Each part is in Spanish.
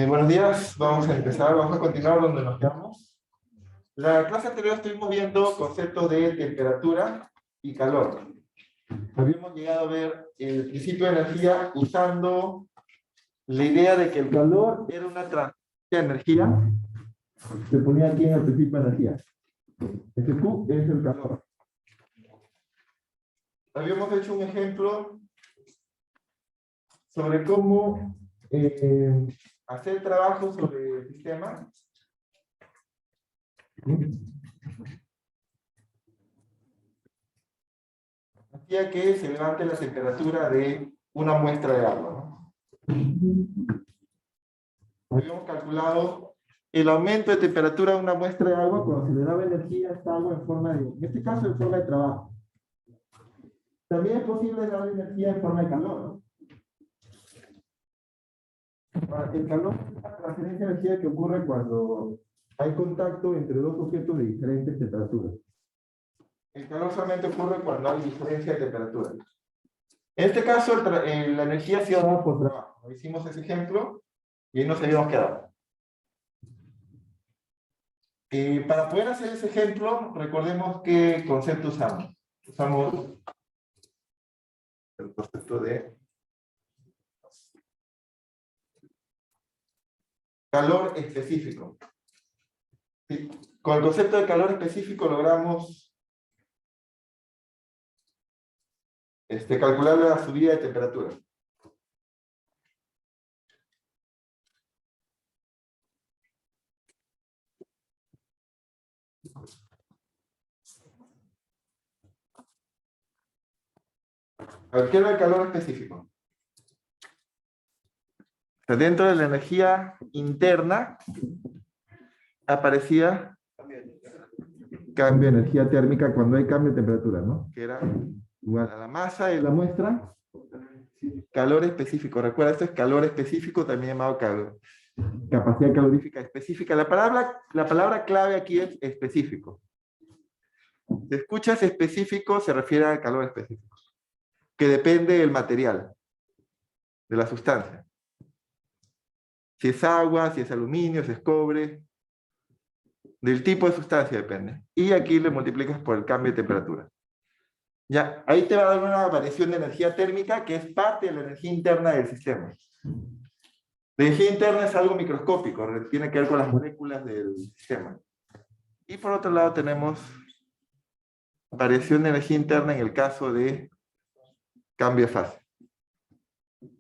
Buenos días, vamos a empezar, vamos a continuar donde nos quedamos. La clase anterior estuvimos viendo conceptos de temperatura y calor. Habíamos llegado a ver el principio de energía usando la idea de que el calor era una transferencia de energía. Se ponía aquí en el principio de energía. Este Q es el calor. Habíamos hecho un ejemplo sobre cómo hacer trabajo sobre el sistema. Hacía que se levante la temperatura de una muestra de agua, ¿no? Habíamos calculado el aumento de temperatura de una muestra de agua cuando se le daba energía a esta agua en forma de, en este caso, en forma de trabajo. También es posible darle energía en forma de calor, ¿no? El calor es la transferencia de energía que ocurre cuando hay contacto entre dos objetos de diferentes temperaturas. El calor solamente ocurre cuando hay diferencia de temperatura. En este caso, la energía ha sido dada por trabajo. Hicimos ese ejemplo y ahí nos habíamos quedado. Para poder hacer ese ejemplo, recordemos qué concepto usamos. Usamos el concepto de calor específico. ¿Sí? Con el concepto de calor específico logramos calcular la subida de temperatura. A ver, ¿qué era el calor específico? O sea, dentro de la energía interna aparecía cambio de energía térmica cuando hay cambio de temperatura, ¿no? Que era igual a la masa de la muestra, calor específico. Recuerda, esto es calor específico, también llamado calor. Capacidad calorífica específica. La palabra clave aquí es específico. Si escuchas específico, se refiere al calor específico, que depende del material, de la sustancia. Si es agua, si es aluminio, si es cobre, del tipo de sustancia depende. Y aquí le multiplicas por el cambio de temperatura. Ya, ahí te va a dar una variación de energía térmica que es parte de la energía interna del sistema. La energía interna es algo microscópico, tiene que ver con las moléculas del sistema. Y por otro lado tenemos variación de energía interna en el caso de cambio de fase.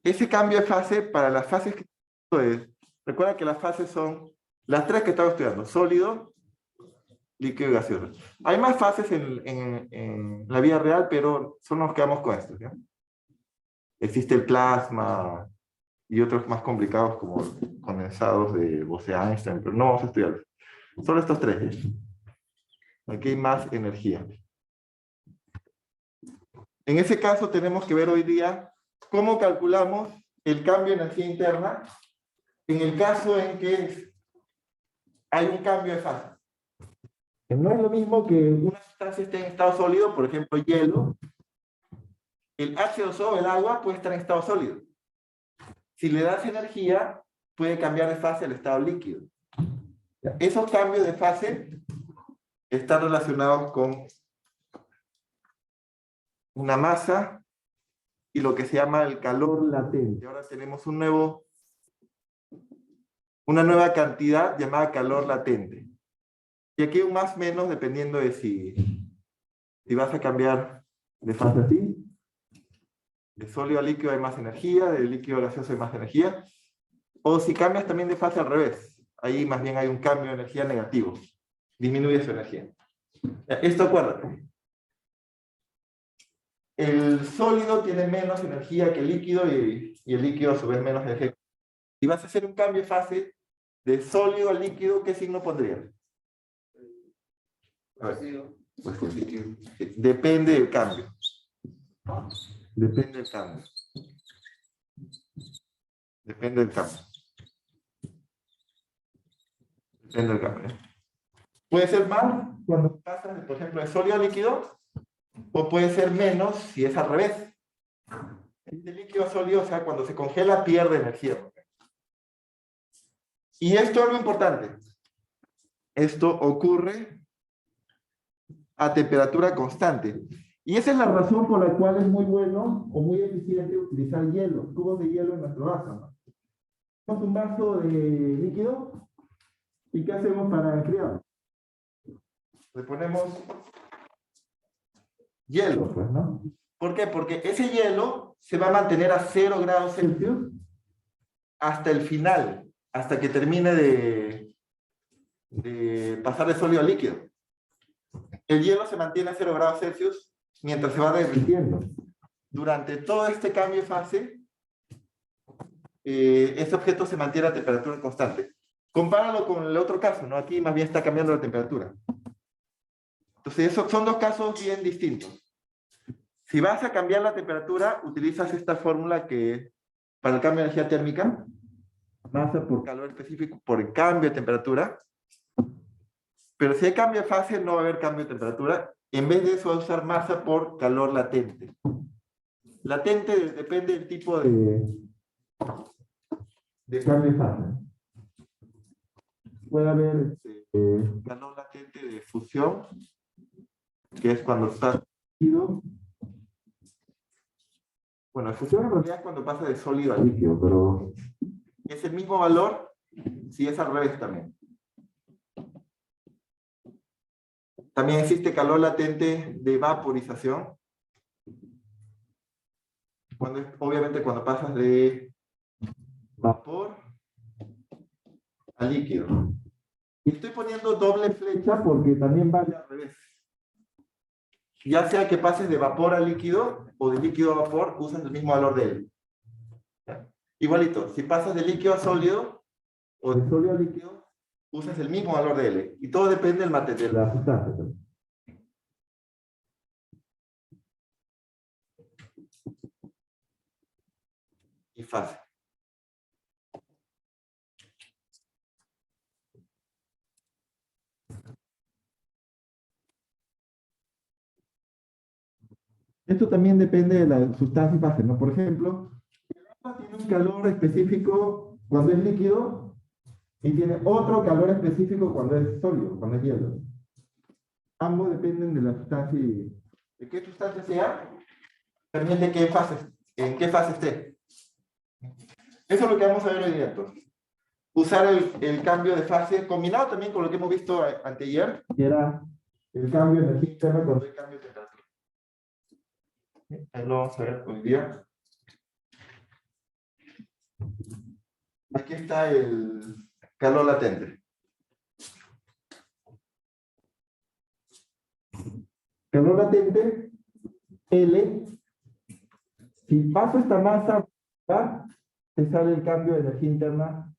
Ese cambio de fase, para las fases que es, recuerda que las fases son las tres que estamos estudiando: sólido, líquido y gaseoso. Hay más fases en la vida real, pero solo nos quedamos con esto, ¿ya? Existe el plasma y otros más complicados como condensados de Bose-Einstein, pero no vamos a estudiarlos. Solo estos tres. Aquí hay más energía. En ese caso tenemos que ver hoy día cómo calculamos el cambio de energía interna en el caso en que hay un cambio de fase. No es lo mismo que una sustancia esté en estado sólido, por ejemplo, hielo. El H2O, el agua, puede estar en estado sólido. Si le das energía, puede cambiar de fase al estado líquido. Esos cambios de fase están relacionados con una masa y lo que se llama el calor latente. Ahora tenemos una nueva cantidad llamada calor latente. Y aquí un más menos dependiendo de si vas a cambiar de fase así. De sólido a líquido hay más energía, de líquido a gaseoso hay más energía. O si cambias también de fase al revés. Ahí más bien hay un cambio de energía negativo. Disminuye su energía. Esto acuérdate. El sólido tiene menos energía que el líquido y el líquido a su vez menos energía. Si vas a hacer un cambio de fase de sólido a líquido, ¿qué signo pondrías? Pues líquido. Depende del cambio. Depende del cambio. Depende del cambio. Depende del cambio. Puede ser más cuando pasas, por ejemplo, de sólido a líquido, o puede ser menos si es al revés. De líquido a sólido, o sea, cuando se congela pierde energía. Y esto es algo importante. Esto ocurre a temperatura constante. Y esa es la razón por la cual es muy bueno o muy eficiente utilizar hielo, cubos de hielo en nuestro vaso, ¿no? Tenemos un vaso de líquido y ¿qué hacemos para enfriarlo? Le ponemos hielo, pues, ¿no? ¿Por qué? Porque ese hielo se va a mantener a 0 grados Celsius hasta el final, hasta que termine de pasar de sólido a líquido. El hielo se mantiene a 0 grados Celsius mientras se va derritiendo. Durante todo este cambio de fase, este objeto se mantiene a temperatura constante. Compáralo con el otro caso, ¿no? Aquí más bien está cambiando la temperatura. Entonces, esos son dos casos bien distintos. Si vas a cambiar la temperatura, utilizas esta fórmula que para el cambio de energía térmica, masa por calor específico por el cambio de temperatura. Pero si hay cambio de fase, no va a haber cambio de temperatura. En vez de eso, va a usar masa por calor latente. Latente depende del tipo de cambio de fase. Puede haber calor latente de fusión, que es cuando está líquido. Bueno, fusión en realidad es cuando pasa de sólido a líquido, pero es el mismo valor si es al revés también. También existe calor latente de vaporización. Obviamente cuando pasas de vapor a líquido. Y estoy poniendo doble flecha porque también vale al revés. Ya sea que pases de vapor a líquido o de líquido a vapor, usas el mismo valor de él. Igualito, si pasas de líquido a sólido o de sólido a líquido, usas el mismo valor de L. Y todo depende del material, de la sustancia. Y fase. Esto también depende de la sustancia y fase, ¿no? Por ejemplo, el agua tiene un calor específico cuando es líquido y tiene otro calor específico cuando es sólido, cuando es hielo. Ambos dependen de la sustancia y de qué sustancia sea, también de qué fase, en qué fase esté. Eso es lo que vamos a ver hoy día, entonces. Usar el cambio de fase, combinado también con lo que hemos visto anteayer, que era el cambio de energía interna cuando hay cambio de temperatura. Ahí lo vamos a ver hoy día. Aquí está el calor latente. Calor latente, L. Si paso esta masa, te sale el cambio de energía interna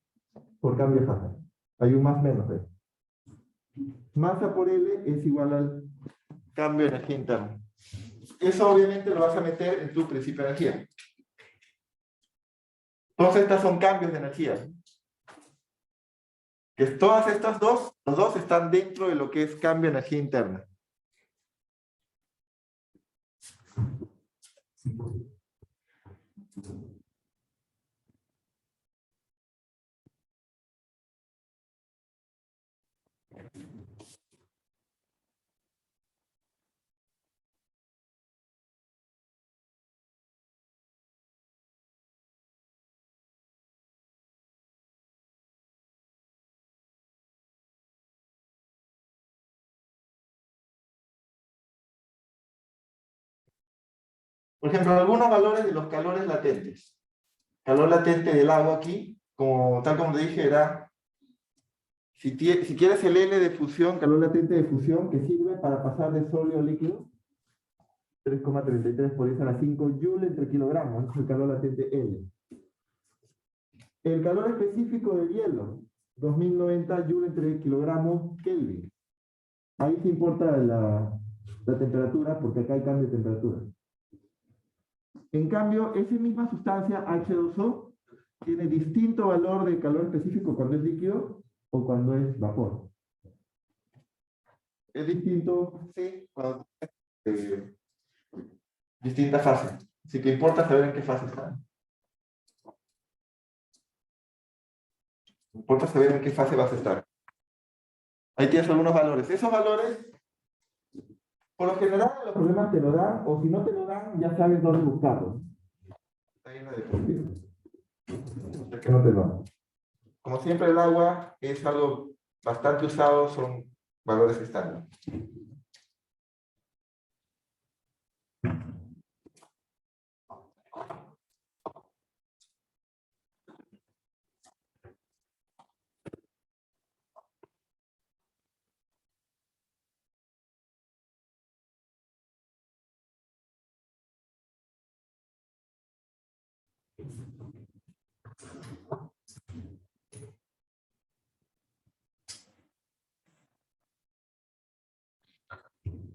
por cambio de fase. Hay un más menos. Masa por L es igual al cambio de energía interna. Eso obviamente lo vas a meter en tu principio de energía. Todas estas son cambios de energía. Que todas estas dos, los dos están dentro de lo que es cambio de energía interna. Por ejemplo, algunos valores de los calores latentes. Calor latente del agua aquí, tal como te dije, era, si quieres el L de fusión, calor latente de fusión, que sirve para pasar de sólido a líquido, 3,33 por 10 a la 5 Joule entre kilogramos, es el calor latente L. El calor específico del hielo, 2090 Joule entre kilogramos Kelvin. Ahí sí importa la temperatura, porque acá hay cambio de temperatura. En cambio, esa misma sustancia, H2O, tiene distinto valor de calor específico cuando es líquido o cuando es vapor. Es distinto, sí, cuando distinta fase. Así que importa saber en qué fase está. Importa saber en qué fase vas a estar. Ahí tienes algunos valores. Esos valores, por lo general, los problemas te lo dan, o si no te lo dan, ya sabes dónde buscarlos. Ahí en la diapositiva. Es que no te lo dan. Como siempre, el agua es algo bastante usado, son valores estándar.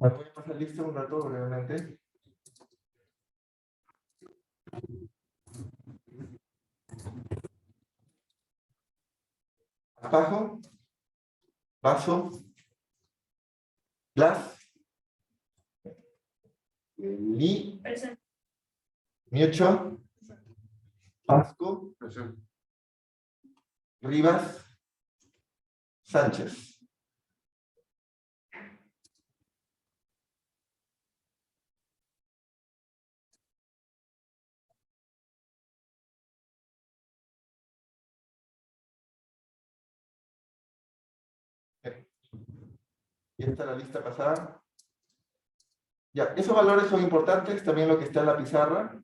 ¿Me puede pasar listo un rato brevemente? Abajo, vaso, glass, Li, Miocho, Pasco, Rivas, Sánchez. Y esta es la lista pasada. Ya, esos valores son importantes, también lo que está en la pizarra.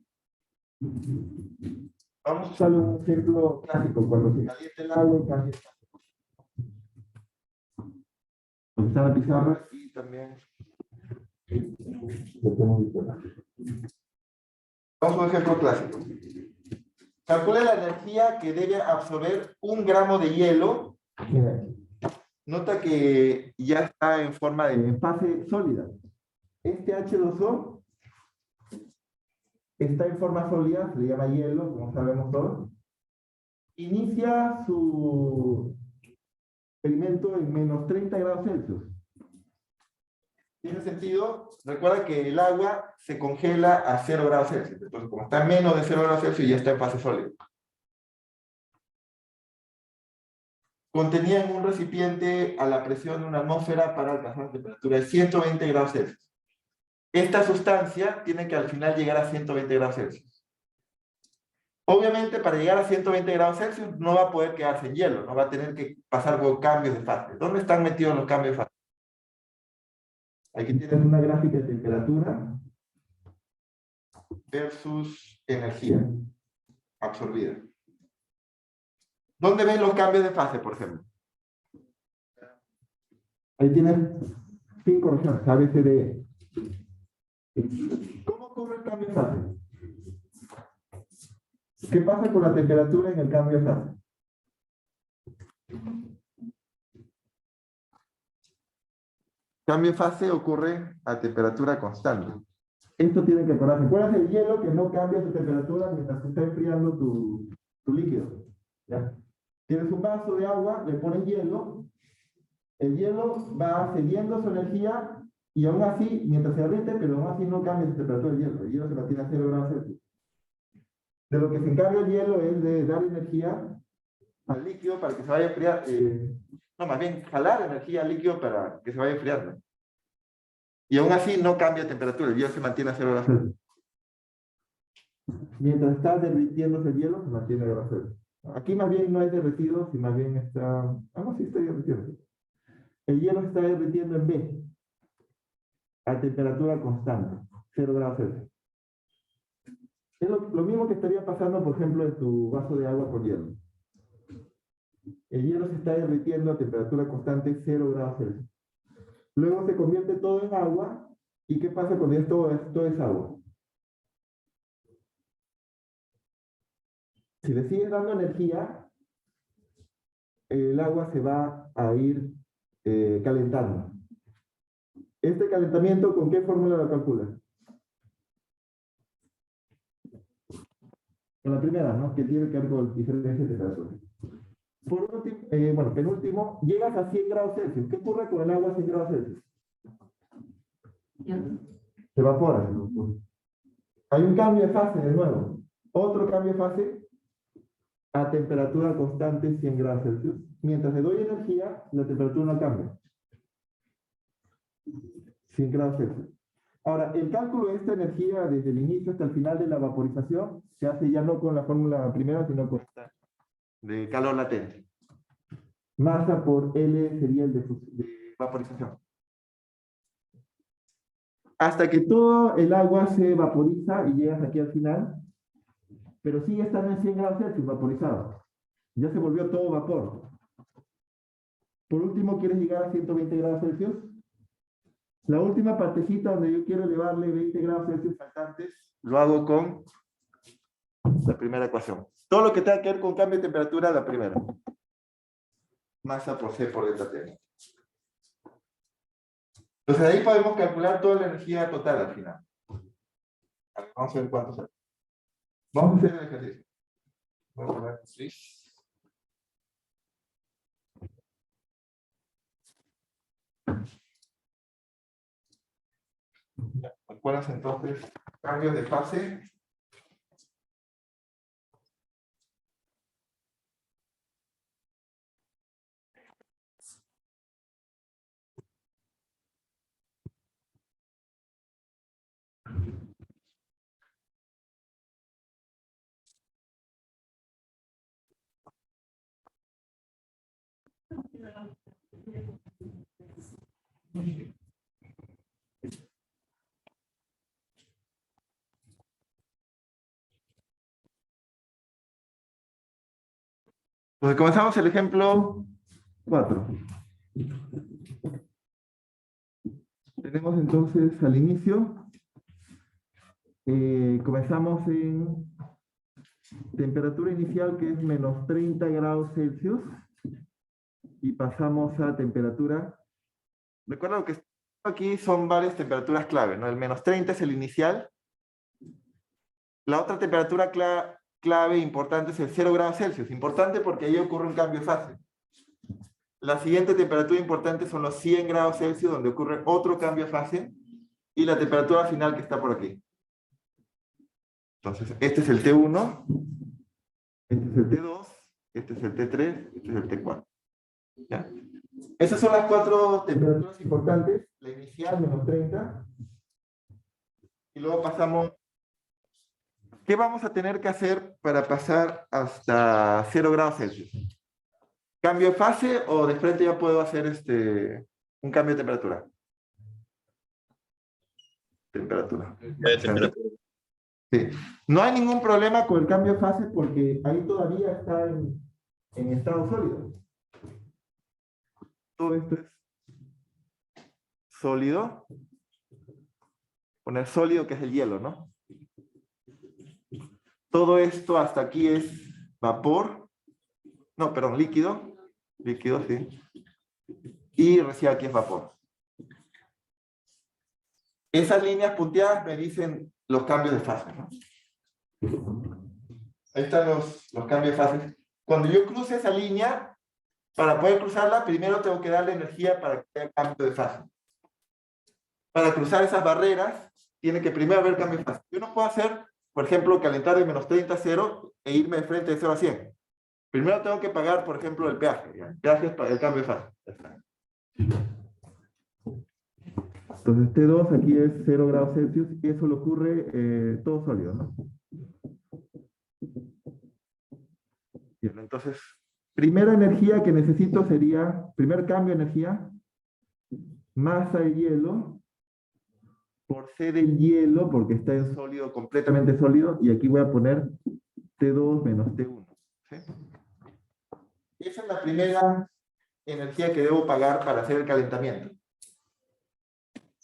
Vamos a usar un ejemplo clásico, cuando se calienta el agua y cambia el fase. Lo que está en la pizarra y también lo tenemos disponible. Vamos a un ejemplo clásico. Calcula la energía que debe absorber 1 gramo de hielo. Nota que ya está en forma de fase sólida. Este H2O está en forma sólida, se le llama hielo, como sabemos todos. Inicia su experimento en menos 30 grados Celsius. ¿Tiene sentido? Recuerda que el agua se congela a 0 grados Celsius. Entonces, como está a menos de 0 grados Celsius, ya está en fase sólida. Contenía en un recipiente a la presión de una atmósfera para alcanzar una temperatura de 120 grados Celsius. Esta sustancia tiene que al final llegar a 120 grados Celsius. Obviamente, para llegar a 120 grados Celsius no va a poder quedarse en hielo, no va a tener que pasar por cambios de fase. ¿Dónde están metidos los cambios de fase? Aquí tienes una gráfica de temperatura versus energía absorbida. ¿Dónde ven los cambios de fase, por ejemplo? Ahí tienes 5 regiones, A, B, C, D, E. ¿Cómo ocurre el cambio de fase? ¿Qué pasa con la temperatura en el cambio de fase? Cambio de fase ocurre a temperatura constante. Esto tiene que acordarse. ¿Cuál es el hielo que no cambia su temperatura mientras se está enfriando tu líquido? ¿Ya? Tienes un vaso de agua, le pones hielo, el hielo va cediendo su energía y aún así, mientras se derrite, pero aún así no cambia su temperatura del hielo. El hielo se mantiene a 0 grados Celsius. De lo que se encarga el hielo es de dar energía al líquido para que se vaya a enfriar. No, más bien, jalar energía al líquido para que se vaya enfriando. Y aún así no cambia de temperatura, el hielo se mantiene a 0 grados Celsius. Mientras está derritiéndose el hielo, se mantiene a 0 grados Celsius. Aquí más bien no es derretido, sino más bien está... no, sí está derritiendo. El hielo está derritiendo en B, a temperatura constante, 0 grados Celsius. Es lo mismo que estaría pasando, por ejemplo, en tu vaso de agua con hielo. El hielo se está derritiendo a temperatura constante 0 grados Celsius. Luego se convierte todo en agua. ¿Y qué pasa cuando esto es agua? Si le sigues dando energía, el agua se va a ir calentando. Este calentamiento, ¿con qué fórmula lo calculas? Con la primera, ¿no? Que tiene que ver con diferencia de temperatura. Por último, penúltimo, llegas a 100 grados Celsius. ¿Qué ocurre con el agua a 100 grados Celsius? Se evapora. Hay un cambio de fase de nuevo. Otro cambio de fase a temperatura constante 100 grados Celsius. Mientras le doy energía, la temperatura no cambia. 100 grados Celsius. Ahora, el cálculo de esta energía desde el inicio hasta el final de la vaporización se hace ya no con la fórmula primera, sino con esta de calor latente. Masa por L sería el de vaporización. Hasta que todo el agua se vaporiza y llegas aquí al final, pero sigue estando en 100 grados Celsius vaporizado. Ya se volvió todo vapor. Por último, ¿quieres llegar a 120 grados Celsius? La última partecita donde yo quiero elevarle 20 grados Celsius faltantes, lo hago con la primera ecuación. Todo lo que tenga que ver con cambio de temperatura, la primera. Masa por C por delta T. Entonces ahí podemos calcular toda la energía total al final. Vamos a ver cuánto sale. Vamos a hacer el ejercicio. Voy a poner así. ¿Recuerdas entonces cambios de fase? Entonces comenzamos el ejemplo 4. Tenemos entonces al inicio, comenzamos en temperatura inicial que es menos 30 grados Celsius y pasamos a temperatura. Recuerda lo que está aquí son varias temperaturas clave, ¿no? El menos 30 es el inicial. La otra temperatura clave importante es el 0 grados Celsius. Importante porque ahí ocurre un cambio de fase. La siguiente temperatura importante son los 100 grados Celsius, donde ocurre otro cambio de fase. Y la temperatura final que está por aquí. Entonces, este es el T1, este es el T2, este es el T3, este es el T4. ¿Ya? Esas son las 4 temperaturas importantes. La inicial, menos 30. Y luego pasamos. ¿Qué vamos a tener que hacer para pasar hasta 0 grados Celsius? ¿Cambio de fase o de frente ya puedo hacer un cambio de temperatura? Temperatura. Sí. No hay ningún problema con el cambio de fase porque ahí todavía está en estado sólido. Todo esto es sólido. Poner sólido que es el hielo, ¿no? Todo esto hasta aquí es vapor. No, perdón, líquido. Líquido, sí. Y recién aquí es vapor. Esas líneas punteadas me dicen los cambios de fase, ¿no? Ahí están los cambios de fase. Cuando yo cruce esa línea, para poder cruzarla, primero tengo que darle energía para que haya cambio de fase. Para cruzar esas barreras, tiene que primero haber cambio de fase. Yo no puedo hacer, por ejemplo, calentar de menos 30 a 0 e irme de frente de 0 a 100. Primero tengo que pagar, por ejemplo, el peaje. ¿Ya? El peaje es para el cambio de fase. Entonces T2 aquí es 0 grados Celsius y eso le ocurre todo sólido, ¿no? Bien, entonces, primera energía que necesito sería, primer cambio de energía, masa de hielo por C del hielo, porque está en sólido, completamente sólido, y aquí voy a poner T2 menos T1. ¿Sí? Esa es la primera energía que debo pagar para hacer el calentamiento.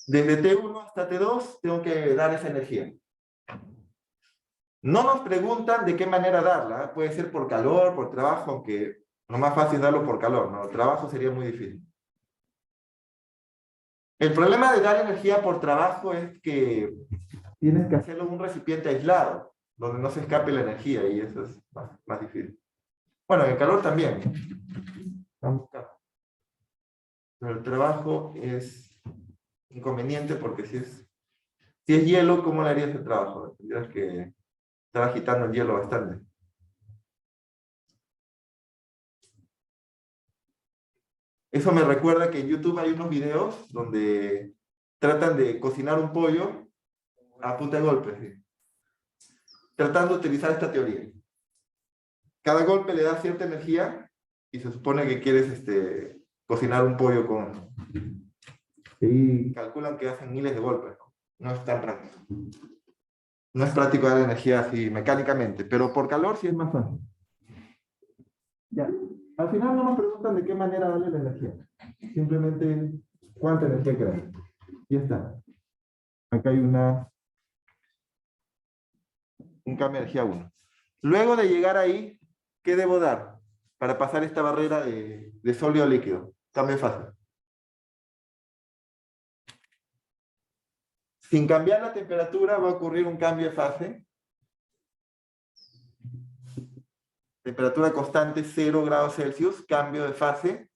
Desde T1 hasta T2 tengo que dar esa energía. No nos preguntan de qué manera darla. Puede ser por calor, por trabajo, aunque lo más fácil es darlo por calor, ¿no? El trabajo sería muy difícil. El problema de dar energía por trabajo es que tienes que hacerlo en un recipiente aislado, donde no se escape la energía, y eso es más difícil. Bueno, en el calor también. Pero el trabajo es inconveniente porque si es hielo, ¿cómo le harías el trabajo? Tendrías que estar agitando el hielo bastante. Eso me recuerda que en YouTube hay unos videos donde tratan de cocinar un pollo a punta de golpes, ¿sí? Tratando de utilizar esta teoría. Cada golpe le da cierta energía y se supone que quieres cocinar un pollo con... Y calculan que hacen miles de golpes. No es tan práctico. No es práctico dar energía así mecánicamente, pero por calor sí es más fácil. Ya. Al final no nos preguntan de qué manera darle la energía. Simplemente cuánta energía queremos. Y ya está. Acá hay un cambio de energía 1. Luego de llegar ahí, ¿qué debo dar para pasar esta barrera de sólido a líquido? Cambio de fase. Sin cambiar la temperatura va a ocurrir un cambio de fase. Temperatura constante 0 grados Celsius, cambio de fase.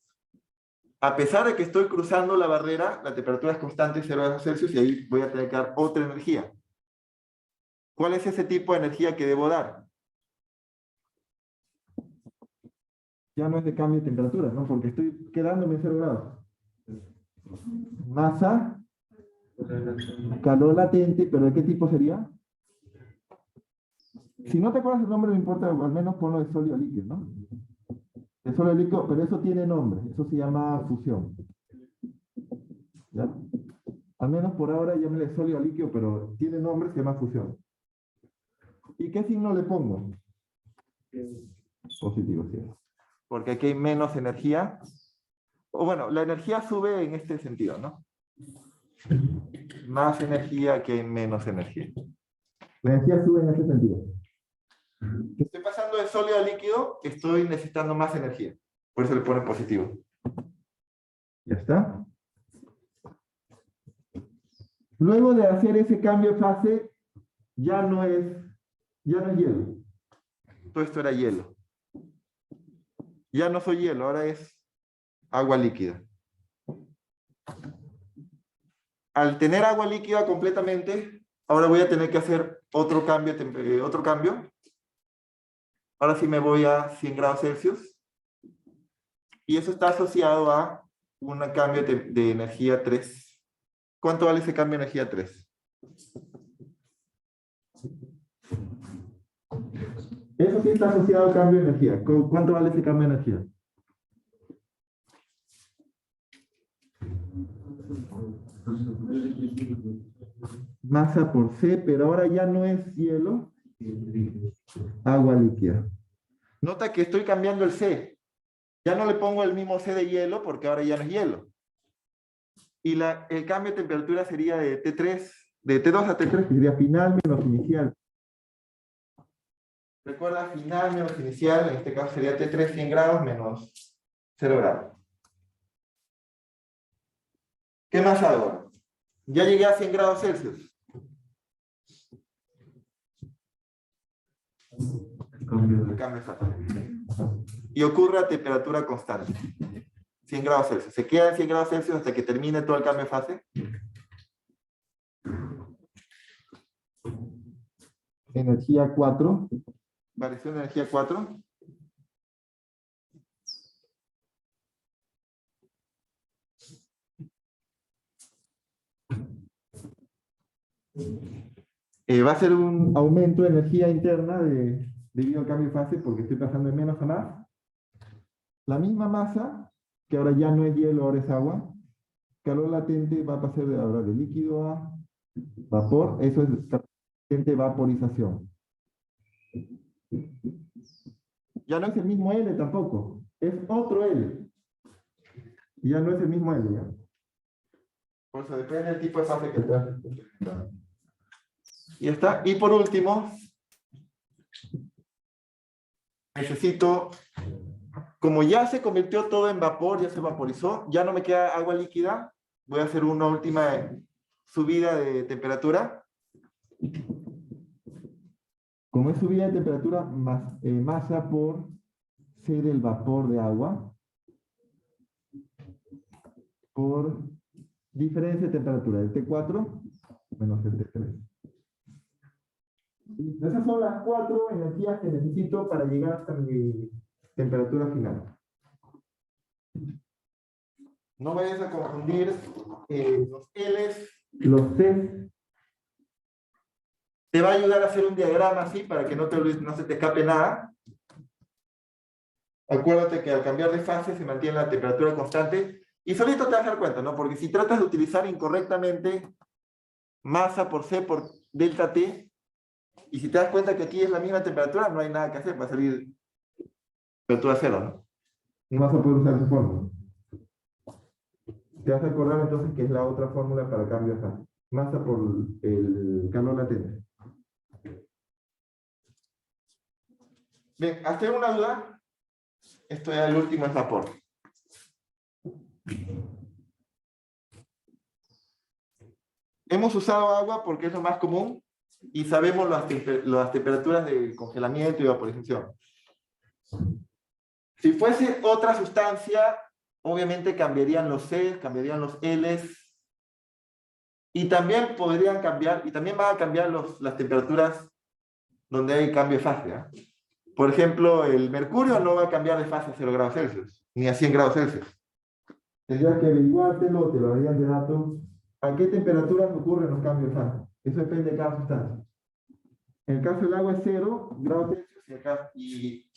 A pesar de que estoy cruzando la barrera, la temperatura es constante 0 grados Celsius y ahí voy a tener que dar otra energía. ¿Cuál es ese tipo de energía que debo dar? Ya no es de cambio de temperatura, ¿no? Porque estoy quedándome en 0 grados. Masa, calor latente, ¿pero de qué tipo sería? Si no te acuerdas el nombre, no importa, al menos ponlo de sólido líquido, ¿no? De sólido líquido, pero eso tiene nombre, eso se llama fusión. ¿Ya? Al menos por ahora llámele sólido líquido, pero tiene nombre, se llama fusión. ¿Y qué signo le pongo? Positivo, sí. Porque aquí hay menos energía. O bueno, la energía sube en este sentido, ¿no? Más energía que menos energía. La energía sube en este sentido. Estoy pasando de sólido a líquido, estoy necesitando más energía. Por eso le pone positivo. ¿Ya está? Luego de hacer ese cambio de fase, ya no es hielo. Todo esto era hielo. Ya no soy hielo, ahora es agua líquida. Al tener agua líquida completamente, ahora voy a tener que hacer otro cambio. Ahora sí me voy a 100 grados Celsius. Y eso está asociado a un cambio de energía 3. ¿Cuánto vale ese cambio de energía 3? Eso sí está asociado al cambio de energía. ¿Cuánto vale ese cambio de energía? Masa por C, pero ahora ya no es hielo. Agua líquida. Nota que estoy cambiando el C. Ya no le pongo el mismo C de hielo porque ahora ya no es hielo. Y el cambio de temperatura sería de T3, de T2 a T3, que sería final menos inicial. Recuerda, final menos inicial, en este caso sería T3 100 grados menos 0 grados. ¿Qué más hago? Ya llegué a 100 grados Celsius. Cambio de fase. Y ocurre a temperatura constante. 100 grados Celsius. Se queda en 100 grados Celsius hasta que termine todo el cambio de fase. Energía 4. Variación de energía 4. Va a ser un aumento de energía interna debido al cambio de fase porque estoy pasando de menos a más. La misma masa, que ahora ya no es hielo, ahora es agua. Calor latente va a pasar de ahora de líquido a Vapor, eso es de vaporización. Ya no es el mismo L tampoco, es otro L. Ya no es el mismo L, ¿ya? Por eso depende del tipo de fase que tengas. Y está. Y por último, necesito, como ya se convirtió todo en vapor, ya se vaporizó, ya no me queda agua líquida, voy a hacer una última subida de temperatura. Como es subida de temperatura, masa por C del vapor de agua, por diferencia de temperatura, el T4 menos el T3. Esas son las 4 energías que necesito para llegar hasta mi temperatura final. No vayas a confundir los L's, los C's. Te va a ayudar a hacer un diagrama así para que no se te escape nada. Acuérdate que al cambiar de fase se mantiene la temperatura constante y solito te vas a dar cuenta, ¿no? Porque si tratas de utilizar incorrectamente masa por C por delta T, y si te das cuenta que aquí es la misma temperatura, no hay nada que hacer, va a salir temperatura cero, ¿no? No vas a poder usar esa fórmula. Te vas a acordar entonces que es la otra fórmula para cambio de fase. Masa por el calor latente. Bien, ¿hasta una duda? Esto ya el último es vapor. Hemos usado agua porque es lo más común y sabemos las temperaturas de congelamiento y vaporización. Si fuese otra sustancia, obviamente cambiarían los Cs, cambiarían los Ls, y también podrían cambiar, y también van a cambiar las temperaturas donde hay cambio de fase, ¿eh? Por ejemplo, el mercurio no va a cambiar de fase a 0 grados Celsius, ni a 100 grados Celsius. Tendrías que averiguártelo, te lo darían de datos, a qué temperaturas ocurren los cambios de fase. Eso depende de cada sustancia. En el caso del agua es 0 grados Celsius y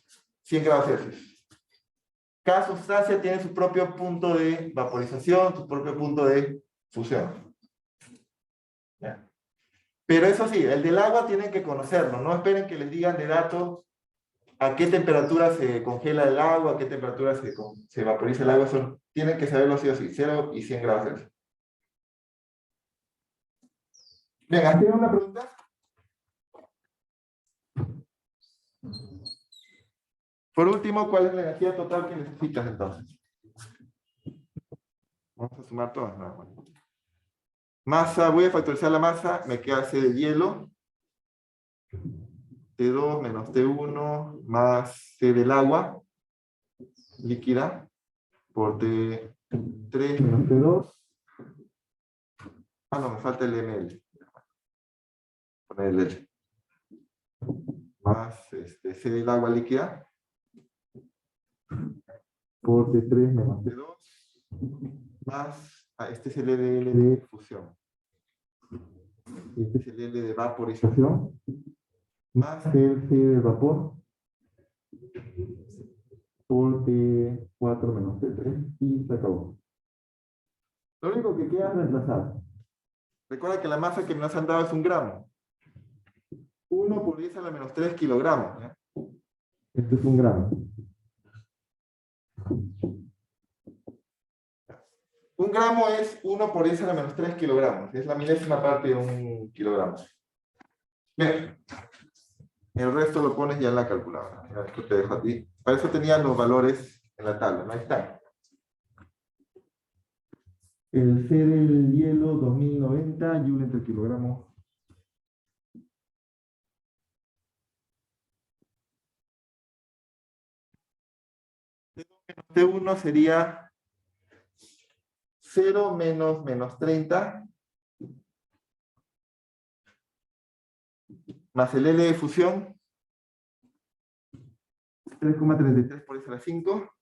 100 grados Celsius. Cada sustancia tiene su propio punto de vaporización, su propio punto de fusión. ¿Ya? Pero eso sí, el del agua tienen que conocerlo. No esperen que les digan de datos a qué temperatura se congela el agua, a qué temperatura se vaporiza el agua. Tienen que saberlo sí o sí, 0 y 100 grados Celsius. Bien, ¿tienen una pregunta? Por último, ¿cuál es la energía total que necesitas entonces? Vamos a sumar todas. No, bueno. Masa, voy a factorizar la masa, me queda C de hielo. T2 menos T1 más C del agua líquida por T3 menos T2. Ah, no, me falta el ml. Poner el L. Más C del agua líquida por T3 menos T2 más, este es el L de fusión. Este es el L de vaporización más el C de vapor por T4 menos T3 y se acabó. Lo único que queda es reemplazar. Recuerda que la masa que nos han dado es 1 gramo. 1 por 10 a la menos 3 kilogramos. ¿Ya? Esto es 1 gramo. 1 gramo es 1 por 10 a la menos 3 kilogramos. Es la milésima parte de 1 kilogramo. Bien. El resto lo pones ya en la calculadora. Esto te dejo a ti. Para eso tenían los valores en la tabla. ¿No? Ahí está. El C del hielo 2090 joule entre kilogramo. T1 sería 0 menos 30 más el L de fusión 3,33 por 10 a la 5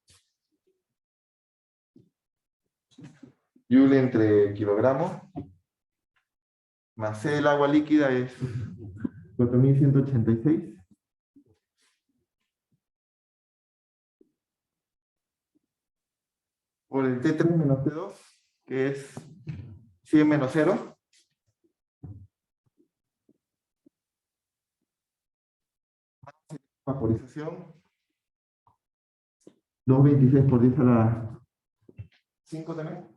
joule entre kilogramo más C del agua líquida es 4186 por el T3 menos T2 que es 100 menos 0 vaporización. 226 por 10 a la 5 también.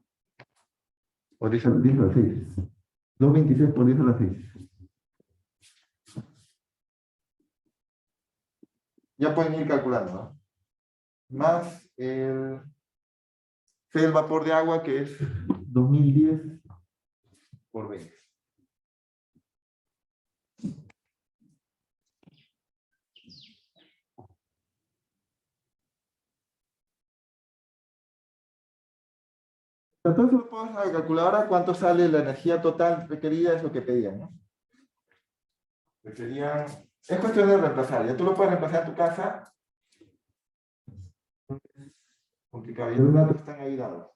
O 10 a la 6. 226 por 10 a la 6. Ya pueden ir calculando, ¿no? Más el C del vapor de agua, que es 2010 por 20. Entonces lo puedo hacer a la calculadora cuánto sale la energía total requerida, es lo que pedían, ¿no? Requerían, es cuestión de reemplazar, ya tú lo puedes reemplazar en tu casa. Complicado, y los datos están ahí dados.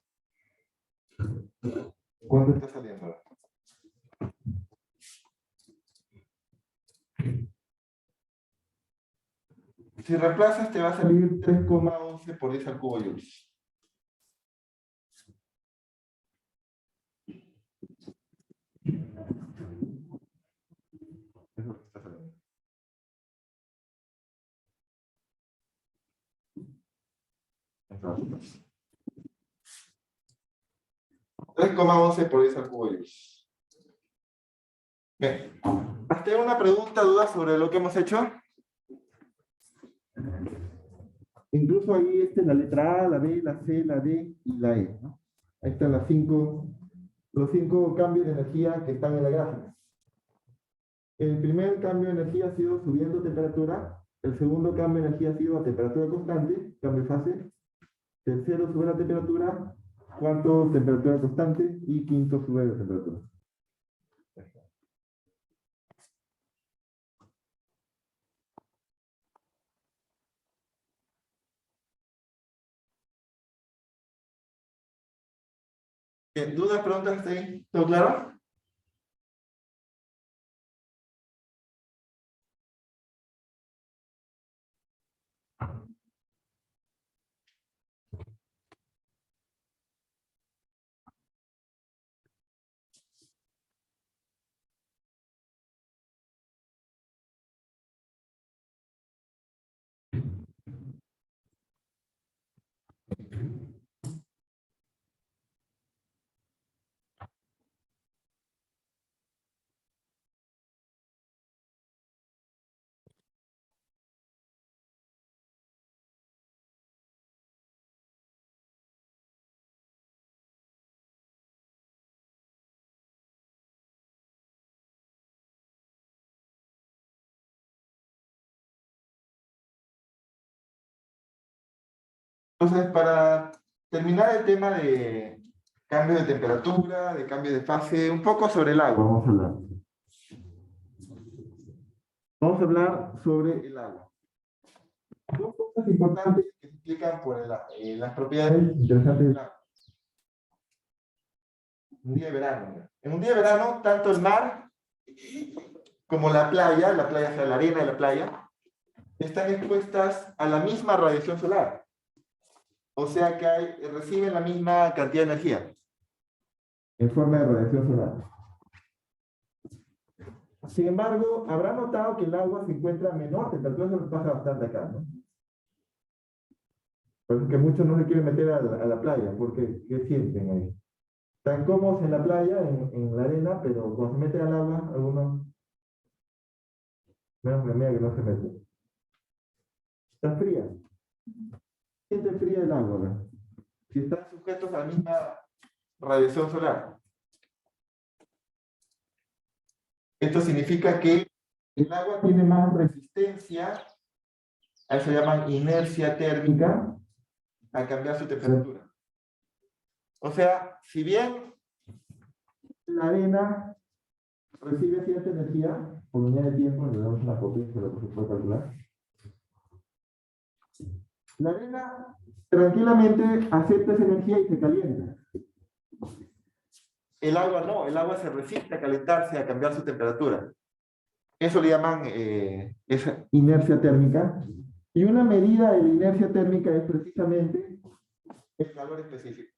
¿Cuánto está saliendo? Si reemplazas te va a salir 3,11 por 10 al cubo joules. Es lo que está saliendo. 3,11 por 10 al cubo joules. Bien. ¿Has una pregunta, duda sobre lo que hemos hecho? Incluso ahí está la letra A, la B, la C, la D y la E, ¿no? Ahí están los 5 cambios de energía que están en la gráfica. El primer cambio de energía ha sido subiendo temperatura. El segundo cambio de energía ha sido a temperatura constante, cambio de fase. Tercero, sube la temperatura. Cuarto, temperatura constante. Y quinto, sube la temperatura. Bien, ¿dudas, preguntas hasta ahí? ¿Todo claro? Entonces, para terminar el tema de cambio de temperatura, de cambio de fase, un poco sobre el agua vamos a hablar. Vamos a hablar sobre el agua. Dos cosas importantes que se explican por las propiedades interesantes del agua. Un día de verano. En un día de verano, tanto el mar como la playa, o sea, la arena de la playa, están expuestas a la misma radiación solar. O sea que reciben la misma cantidad de energía en forma de radiación solar. Sin embargo, habrá notado que el agua se encuentra a menor temperatura, eso pasa bastante acá, ¿no? Porque muchos no se quieren meter a la playa, porque ¿qué sienten ahí? Están cómodos en la playa, en la arena, pero cuando se meten al agua, algunos, menos mi amiga que no se mete. Está fría. Siente fría el agua, ¿verdad? Si están sujetos a la misma radiación solar. Esto significa que el agua tiene más resistencia, a eso llaman inercia térmica, a cambiar su temperatura. O sea, si bien la arena recibe cierta energía, por unidad de tiempo, le damos una potencia, lo que se puede calcular. La arena tranquilamente acepta esa energía y se calienta. El agua no, el agua se resiste a calentarse, a cambiar su temperatura. Eso le llaman esa inercia térmica. Y una medida de la inercia térmica es precisamente el calor específico.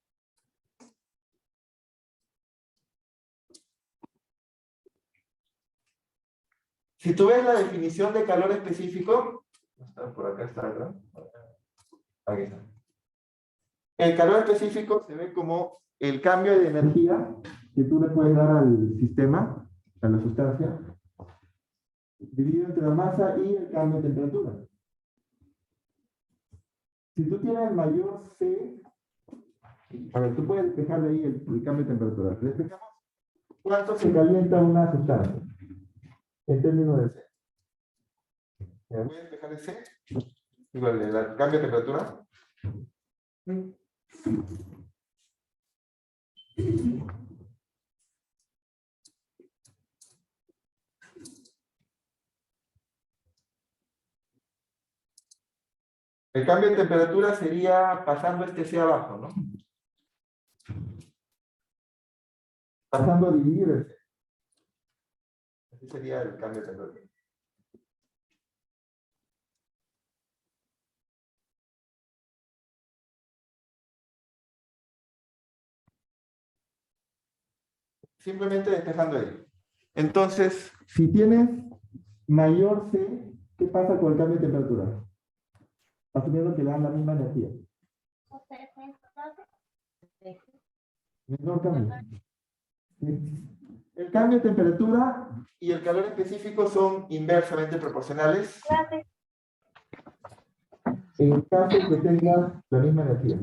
Si tú ves la definición de calor específico, Por acá está, ¿verdad? Aquí está. El calor específico se ve como el cambio de energía que tú le puedes dar al sistema, a la sustancia, dividido entre la masa y el cambio de temperatura. Si tú tienes mayor C, a ver, tú puedes despejar de ahí el cambio de temperatura. Despejamos cuánto se calienta una sustancia en términos de C. Voy a despejar el C, igual el cambio de temperatura. El cambio de temperatura sería pasando este C abajo, ¿no? Pasando a dividir el C. Así sería el cambio de temperatura. Simplemente despejando ahí. Entonces, si tienes mayor C, ¿qué pasa con el cambio de temperatura? Asumiendo que le dan la misma energía. Menor cambio. Sí. El cambio de temperatura y el calor específico son inversamente proporcionales en el caso que tenga la misma energía.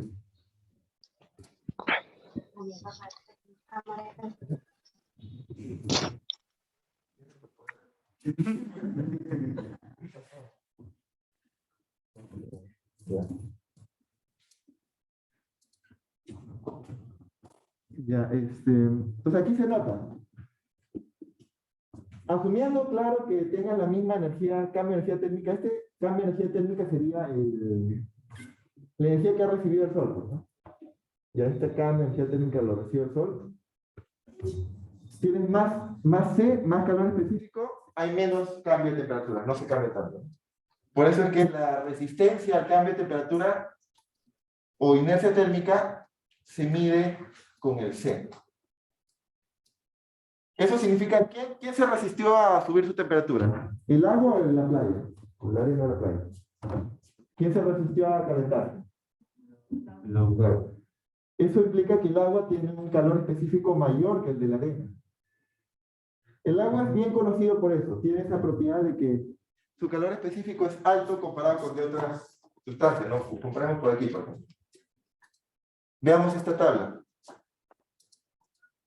Ya, pues aquí se nota. Asumiendo, claro, que tengan la misma energía, cambio de energía térmica, este cambio de energía térmica sería la energía que ha recibido el Sol, ¿no? Ya este cambio de energía térmica lo recibe el Sol. Tienes más C, más calor específico, hay menos cambio de temperatura, no se cambia tanto. Por eso es que la resistencia al cambio de temperatura o inercia térmica se mide con el C. Eso significa, ¿quién se resistió a subir su temperatura? ¿El agua o la playa? O la arena o la playa. ¿Quién se resistió a calentar? El agua. Eso implica que el agua tiene un calor específico mayor que el de la arena. El agua es bien conocido por eso, tiene esa propiedad de que su calor específico es alto comparado con de otras sustancias, ¿no? Comparamos por aquí, por ejemplo. Veamos esta tabla.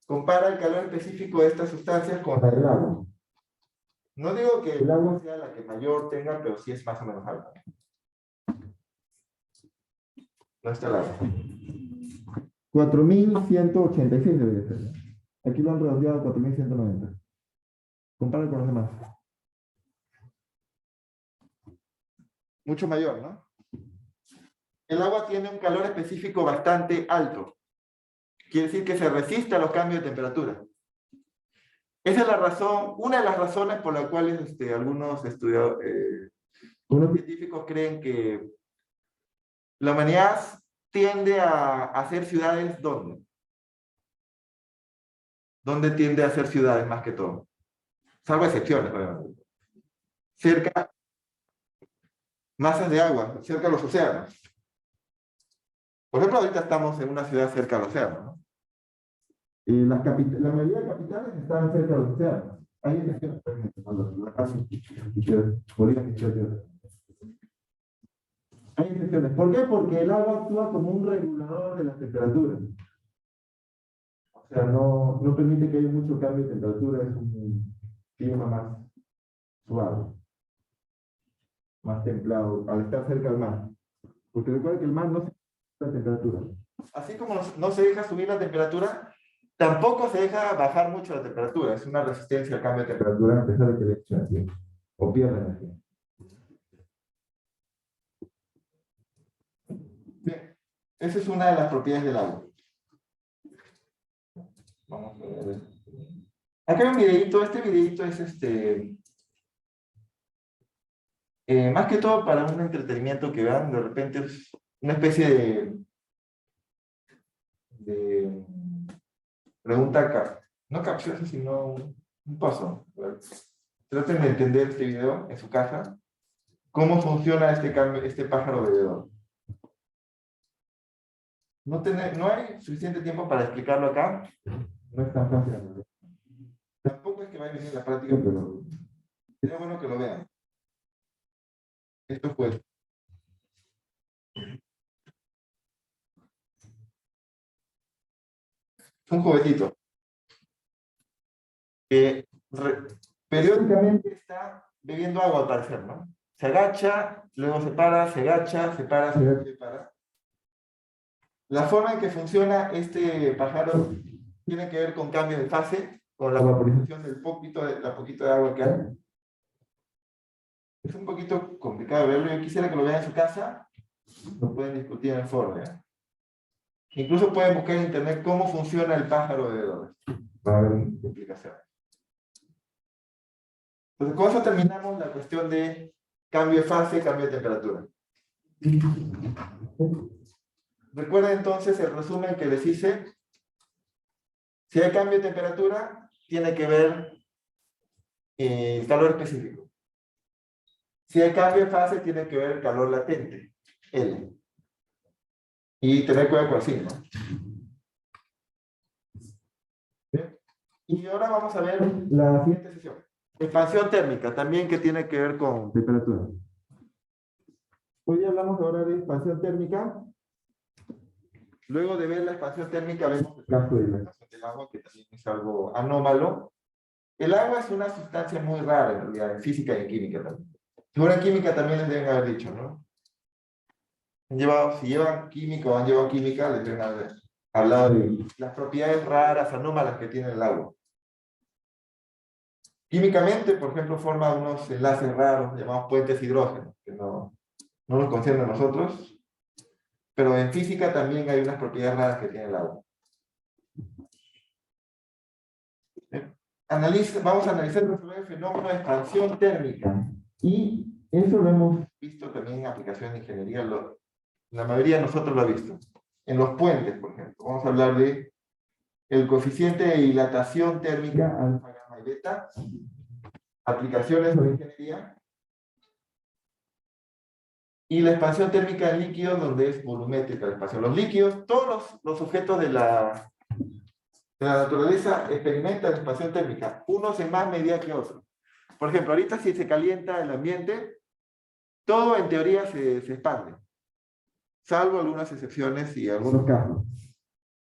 Compara el calor específico de estas sustancias con la del agua. No digo que el agua sea la que mayor tenga, pero sí es más o menos alta. No está el agua. 4186 debe ser. Aquí lo han redondeado a 4190. Compara con los demás. Mucho mayor, ¿no? El agua tiene un calor específico bastante alto. Quiere decir que se resiste a los cambios de temperatura. Esa es la razón, una de las razones por las cuales algunos científicos creen que la humanidad tiende a hacer ciudades ¿dónde? ¿Dónde tiende a hacer ciudades más que todo? Salvo excepciones, obviamente. Cerca, masas de agua, cerca de los océanos. Por ejemplo, ahorita estamos en una ciudad cerca del océano, ¿no? La mayoría de capitales están cerca de los océanos. Hay excepciones, por ejemplo, Bolivia, hay excepciones. ¿Por qué? Porque el agua actúa como un regulador de las temperaturas. O sea, no permite que haya mucho cambio de temperatura, es un clima más suave, más templado, al estar cerca del mar. Porque recuerda que el mar no se la temperatura. Así como no se deja subir la temperatura, tampoco se deja bajar mucho la temperatura. Es una resistencia al cambio de temperatura a pesar de que le echa energía o pierde energía. Bien, esa es una de las propiedades del agua. Vamos a ver. Acá hay un videito. Este videito es más que todo para un entretenimiento que vean. De repente es una especie de pregunta, no capciosa, sino un paso. Traten de entender este video en su casa. ¿Cómo funciona este cambio, este pájaro bebedor? No hay suficiente tiempo para explicarlo acá. No es tan fácil, ¿no? Tampoco es que vaya a venir en la práctica, pero sería bueno que lo vean. Esto pues, es un jovencito que periódicamente está bebiendo agua al parecer, ¿no? Se agacha, luego se para, se agacha, se para, se agacha, se para. La forma en que funciona este pájaro tiene que ver con cambios de fase, con la vaporización la poquito de agua que hay. Es un poquito complicado verlo. Yo quisiera que lo vean en su casa. Lo pueden discutir en el foro, ¿ya? Incluso pueden buscar en internet cómo funciona el pájaro de bebedores. Va a haber una explicación. Entonces, con eso terminamos la cuestión de cambio de fase, cambio de temperatura. Recuerden entonces el resumen que les hice. Si hay cambio de temperatura, tiene que ver el calor específico. Si hay cambio de fase, tiene que ver el calor latente, L. Y tener cuidado con el signo. ¿Bien? Y ahora vamos a ver la siguiente sesión. Expansión térmica, también que tiene que ver con temperatura. Hoy hablamos ahora de expansión térmica. Luego de ver la expansión térmica, vemos el caso de la expansión del agua, que también es algo anómalo. El agua es una sustancia muy rara, en realidad, en física y en química también. Seguro en química también les deben haber dicho, ¿no? Si llevan química o han llevado química, les deben haber hablado de las propiedades raras, anómalas que tiene el agua. Químicamente, por ejemplo, forma unos enlaces raros llamados puentes hidrógenos, que no nos conciernen a nosotros, pero en física también hay unas propiedades raras que tiene el agua. Vamos a analizar el fenómeno de expansión térmica, y eso lo hemos visto también en aplicaciones de ingeniería. La mayoría de nosotros lo ha visto. En los puentes, por ejemplo. Vamos a hablar de el coeficiente de dilatación térmica, alfa, gamma y beta. Aplicaciones de ingeniería. Y la expansión térmica en líquidos, donde es volumétrica la expansión. Los líquidos, todos los objetos de la naturaleza experimentan expansión térmica. Unos en más medida que otros. Por ejemplo, ahorita si se calienta el ambiente, todo en teoría se expande. Salvo algunas excepciones y algunos casos.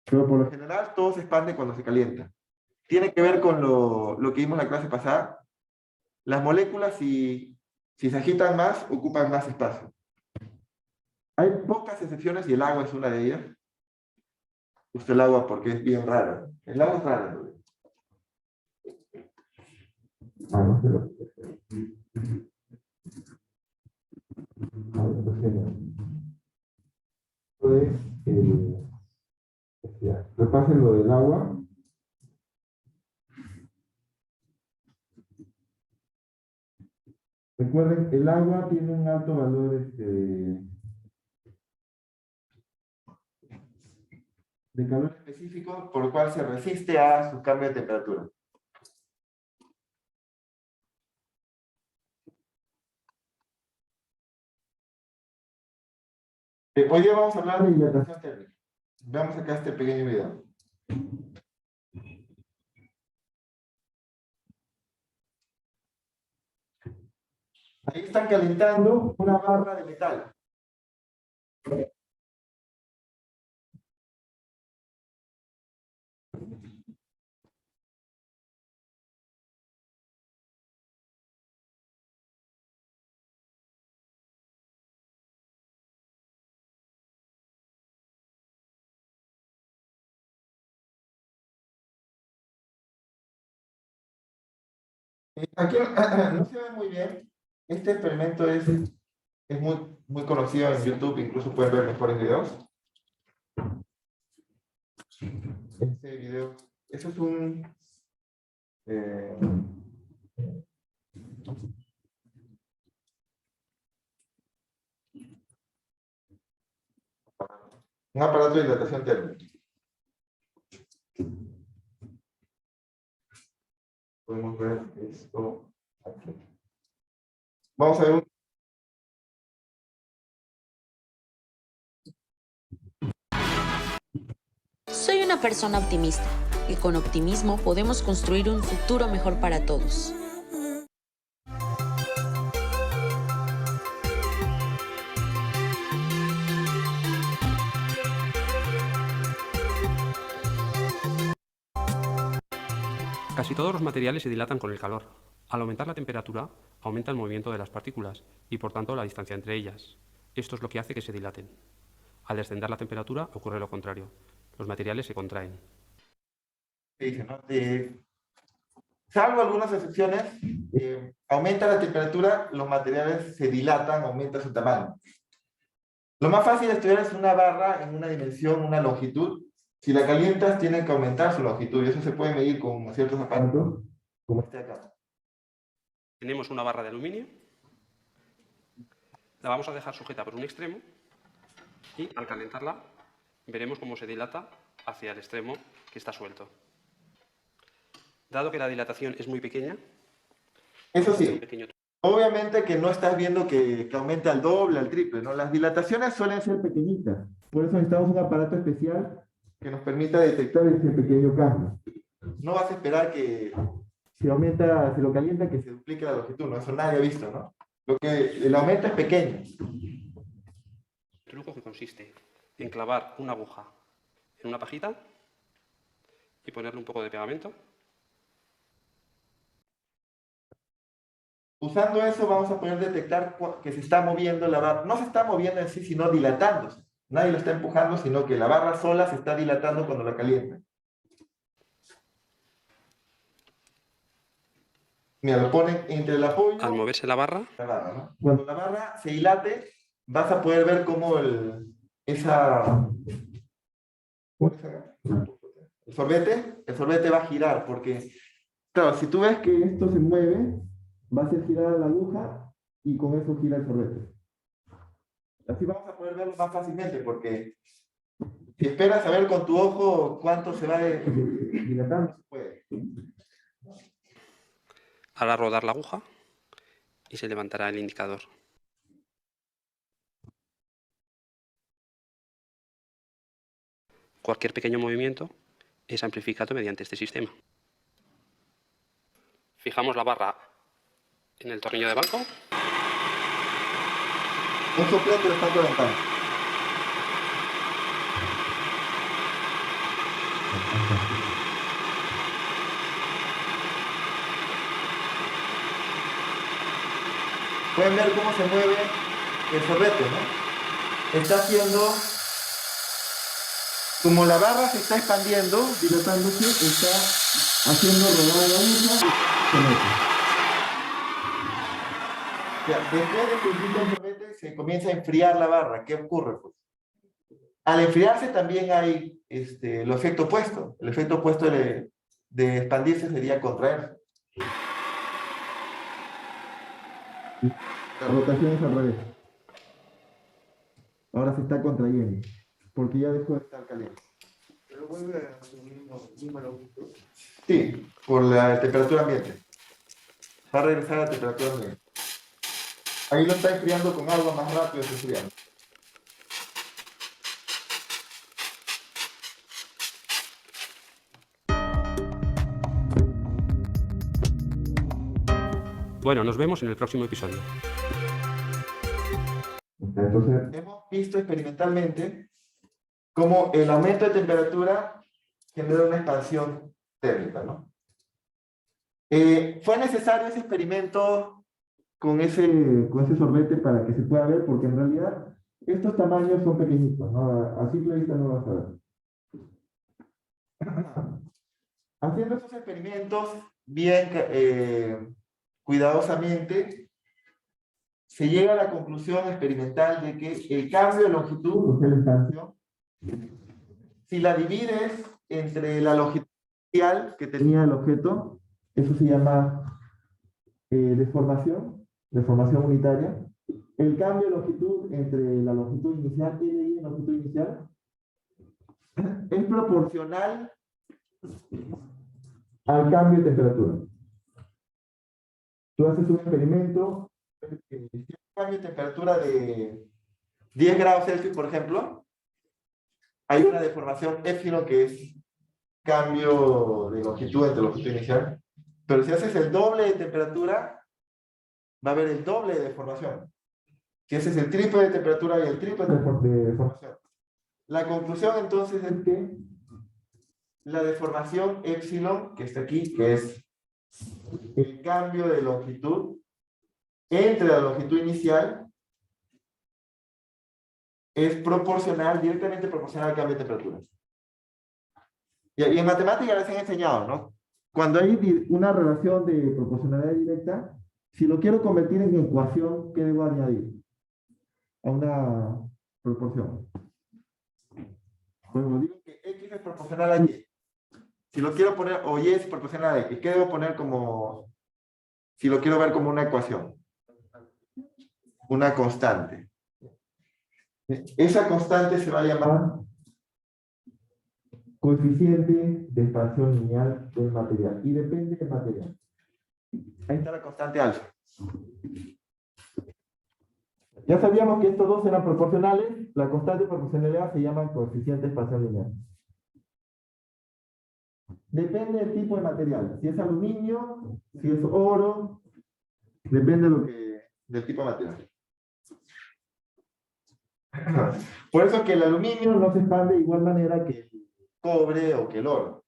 Pero por lo general todo se expande cuando se calienta. Tiene que ver con lo que vimos en la clase pasada. Las moléculas, si se agitan más, ocupan más espacio. Hay pocas excepciones y el agua es una de ellas. Gusta el agua porque es bien rara. El agua es rara, ¿no? No sé lo repasen lo del agua. Recuerden, el agua tiene un alto valor de calor específico, por lo cual se resiste a su cambio de temperatura. Hoy día vamos a hablar de dilatación térmica. Veamos acá este pequeño video. Ahí están calentando una barra de metal. Aquí no se ve muy bien. Este experimento es muy conocido en YouTube, incluso pueden ver mejores videos. Este video, eso es un aparato de dilatación térmica. Podemos ver esto aquí. Vamos a ver Soy una persona optimista y con optimismo podemos construir un futuro mejor para todos. Casi todos los materiales se dilatan con el calor. Al aumentar la temperatura, aumenta el movimiento de las partículas y, por tanto, la distancia entre ellas. Esto es lo que hace que se dilaten. Al descender la temperatura, ocurre lo contrario. Los materiales se contraen. Dice, ¿no? Salvo algunas excepciones, aumenta la temperatura, los materiales se dilatan, aumenta su tamaño. Lo más fácil de estudiar es una barra en una dimensión, una longitud. Si la calientas, tiene que aumentar su longitud, y eso se puede medir con ciertos aparatos, como este acá. Tenemos una barra de aluminio, la vamos a dejar sujeta por un extremo y al calentarla veremos cómo se dilata hacia el extremo que está suelto. Dado que la dilatación es muy pequeña, eso sí, obviamente que no estás viendo que aumente al doble, al triple, ¿no? Las dilataciones suelen ser pequeñitas, por eso necesitamos un aparato especial que nos permita detectar ese pequeño cambio. No vas a esperar que si lo calienta, que se duplique la longitud, ¿no? Eso nadie ha visto, ¿no? El aumento es pequeño. El truco que consiste en clavar una aguja en una pajita y ponerle un poco de pegamento. Usando eso vamos a poder detectar que se está moviendo la barra. No se está moviendo en sí, sino dilatándose. Nadie lo está empujando, sino que la barra sola se está dilatando cuando la calienta. Mira, lo ponen entre el apoyo. Al moverse la barra, ¿no? Cuando la barra se dilate, vas a poder ver cómo el sorbete va a girar, porque, claro, si tú ves que esto se mueve, va a hacer girar la aguja y con eso gira el sorbete. Así vamos a poder verlo más fácilmente, porque si esperas a ver con tu ojo cuánto se va dilatando, se puede. hará rodar la aguja y se levantará el indicador. Cualquier pequeño movimiento es amplificado mediante este sistema. Fijamos la barra en el tornillo de banco. Un soplete lo está calentando. Pueden ver cómo se mueve el sorbete, ¿no? Está haciendo, como la barra se está expandiendo, dilatándose, está haciendo rodar la aguja y se mete. Después de que invita el sorbete, se comienza a enfriar la barra. ¿Qué ocurre? Pues, al enfriarse también hay el efecto opuesto. El efecto opuesto de expandirse sería contraerse. La rotación es al revés. Ahora se está contrayendo, porque ya dejó de estar caliente. ¿Pero vuelve a su misma longitud? Sí, por la temperatura ambiente. Va a regresar a la temperatura ambiente. Ahí lo está enfriando con agua más rápido, se enfría. Bueno, nos vemos en el próximo episodio. Entonces, hemos visto experimentalmente cómo el aumento de temperatura genera una expansión térmica, ¿no? Fue necesario ese experimento con ese sorbete para que se pueda ver, porque en realidad estos tamaños son pequeñitos, ¿no? A simple vista no vas a ver. Haciendo esos experimentos bien cuidadosamente, se llega a la conclusión experimental de que el cambio de longitud, o sea, la expansión, si la divides entre la longitud inicial que tenía el objeto, eso se llama deformación unitaria. El cambio de longitud entre la longitud inicial y la longitud inicial es proporcional al cambio de temperatura. Tú haces un experimento, si hay un cambio de temperatura de 10 grados Celsius, por ejemplo, hay una deformación épsilon que es cambio de longitud entre longitud inicial. Pero si haces el doble de temperatura, va a haber el doble de deformación. Si haces el triple de temperatura y el triple de deformación. La conclusión entonces es que la deformación épsilon, que está aquí, que es el cambio de longitud entre la longitud inicial, es proporcional, directamente proporcional al cambio de temperatura. Y en matemáticas les han enseñado, ¿no? Cuando hay una relación de proporcionalidad directa, si lo quiero convertir en ecuación, ¿qué debo añadir? A una proporción. Pues digo que X es proporcional a Y. Si lo quiero poner, o Y es proporcional a X, ¿qué debo poner como, si lo quiero ver como una ecuación? Una constante. Esa constante se va a llamar coeficiente de expansión lineal del material. Y depende del material. Ahí está la constante alfa. Ya sabíamos que estos dos eran proporcionales. La constante de proporcionalidad se llama coeficiente de expansión lineal. Depende del tipo de material. Si es aluminio, si es oro, depende del tipo de material. Por eso que el aluminio no se expande de igual manera que el cobre o que el oro.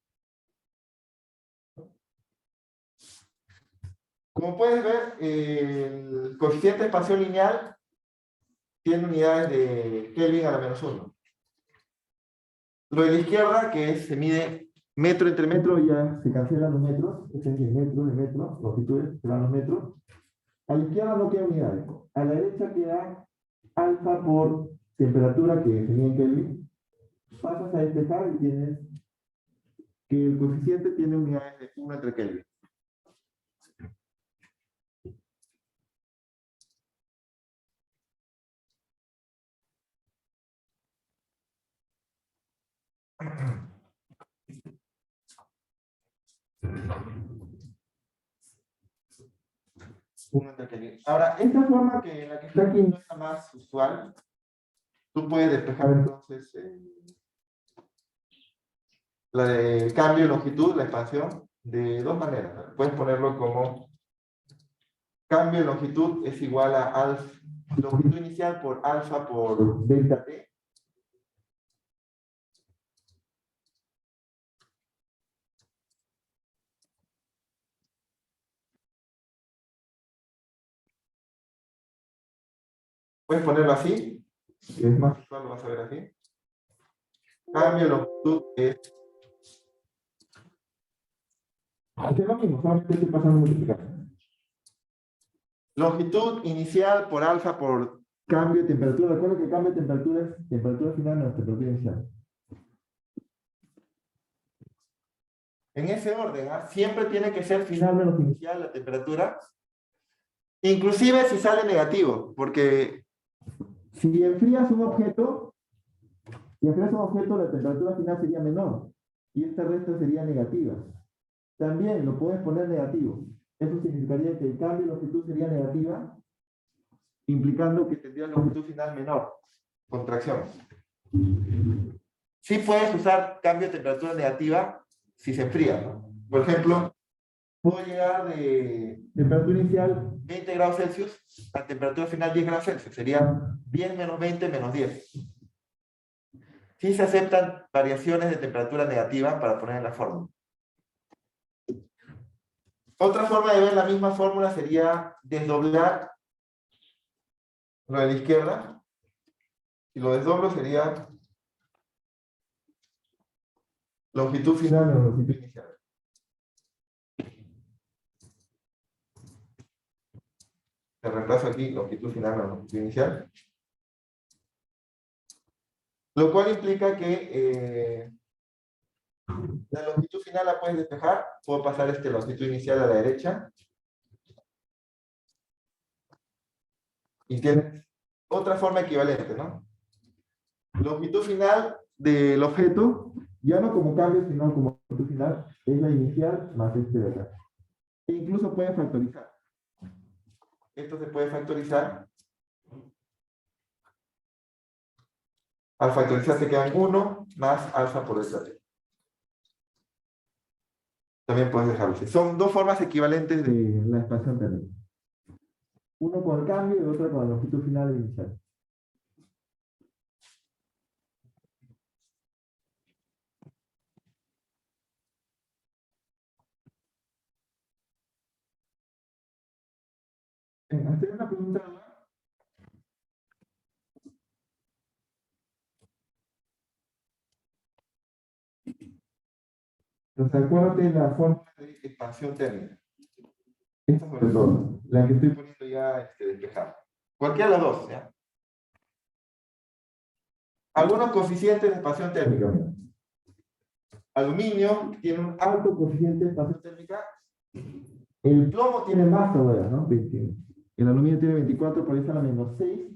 Como puedes ver, el coeficiente de expansión lineal tiene unidades de Kelvin a la -1. Lo de la izquierda, que se mide metro entre metro, ya se cancelan los metros. Este es de metro, longitudes, se van los metros. A la izquierda no queda unidades. A la derecha queda alfa por temperatura, que se mide en Kelvin. Pasas a despejar y tienes que el coeficiente tiene unidades de 1 entre Kelvin. Ahora, esta forma que la que está aquí no es la más usual. Tú puedes despejar entonces el cambio de longitud, la expansión, de dos maneras. Puedes ponerlo como cambio de longitud es igual a alfa, longitud inicial por alfa por delta t. Puedes ponerlo así, que es más usual, lo vas a ver así. Cambio de longitud es lo mismo, solamente estoy pasando a multiplicar. Longitud inicial por alfa por cambio de temperatura. Recuerda que el cambio de temperatura es temperatura final menos temperatura inicial. En ese orden, siempre tiene que ser final menos inicial la temperatura. Inclusive si sale negativo, porque si enfrías un objeto, la temperatura final sería menor. Y esta respuesta sería negativa. También lo puedes poner negativo. Eso significaría que el cambio de longitud sería negativa, implicando que tendría longitud final menor. Contracción. Sí puedes usar cambio de temperatura negativa si se enfría, ¿no? Por ejemplo, puedo llegar de temperatura inicial 20 grados Celsius a temperatura final 10 grados Celsius. Sería 10 menos 20 menos 10. Sí se aceptan variaciones de temperatura negativa para poner en la fórmula. Otra forma de ver la misma fórmula sería desdoblar lo de la izquierda. Si lo desdoblo sería longitud final menos longitud inicial. Le reemplazo aquí longitud final menos longitud inicial. Lo cual implica que la longitud final la puedes despejar. Puedo pasar longitud inicial a la derecha. Y tienes otra forma equivalente, ¿no? Longitud final del objeto, ya no como cambio, sino como longitud final, es la inicial más de acá. E incluso puede factorizar. Esto se puede factorizar Al factorizar se quedan 1 más alfa por delta T. También puedes dejarlo así. Son dos formas equivalentes de la expansión térmica. Uno con el cambio y otro con la longitud final inicial. ¿Hacer una pregunta? Entonces, acuérdate de la fórmula de expansión térmica. Esta sobre todo, la que estoy poniendo ya despejada. Cualquiera de las dos, ¿ya? Algunos coeficientes de expansión térmica. Mira. Aluminio tiene un alto coeficiente de expansión térmica. El plomo tiene más todavía, ¿no? El aluminio tiene 24, por ahí está a la menos 6.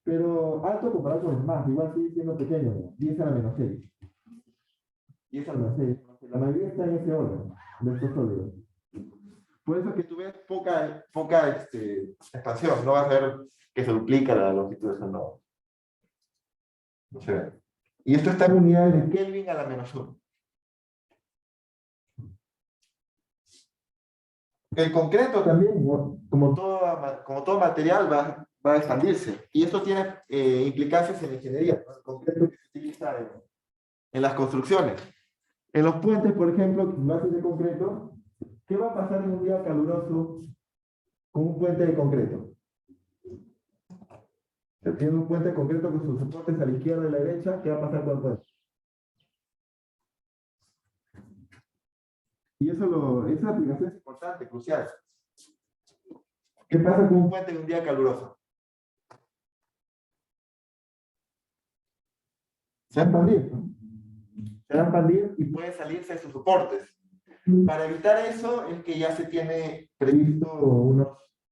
Pero alto comparado con el más, igual sigue siendo pequeño, ¿no? 10 a la menos 6. 10 a la menos 6. La mayoría está en ese orden, de estos sólidos. Por eso es que tú ves poca expansión, no vas a ver que se duplica la longitud de eso, no. No se ve. Y esto está en unidades de Kelvin a la menos 1. El concreto también, ¿no? como todo material, va a expandirse. Y esto tiene implicancias en la ingeniería, ¿no? El concreto que se utiliza en las construcciones. En los puentes, por ejemplo, bases de concreto, ¿qué va a pasar en un día caluroso con un puente de concreto? Si tiene un puente de concreto con sus soportes a la izquierda y a la derecha, ¿qué va a pasar con el puente? Y esa aplicación es importante, crucial. ¿Qué pasa con un puente en un día caluroso? Se va a expandir, ¿no? Se va a expandir y puede salirse de sus soportes. Para evitar eso es que ya se tiene previsto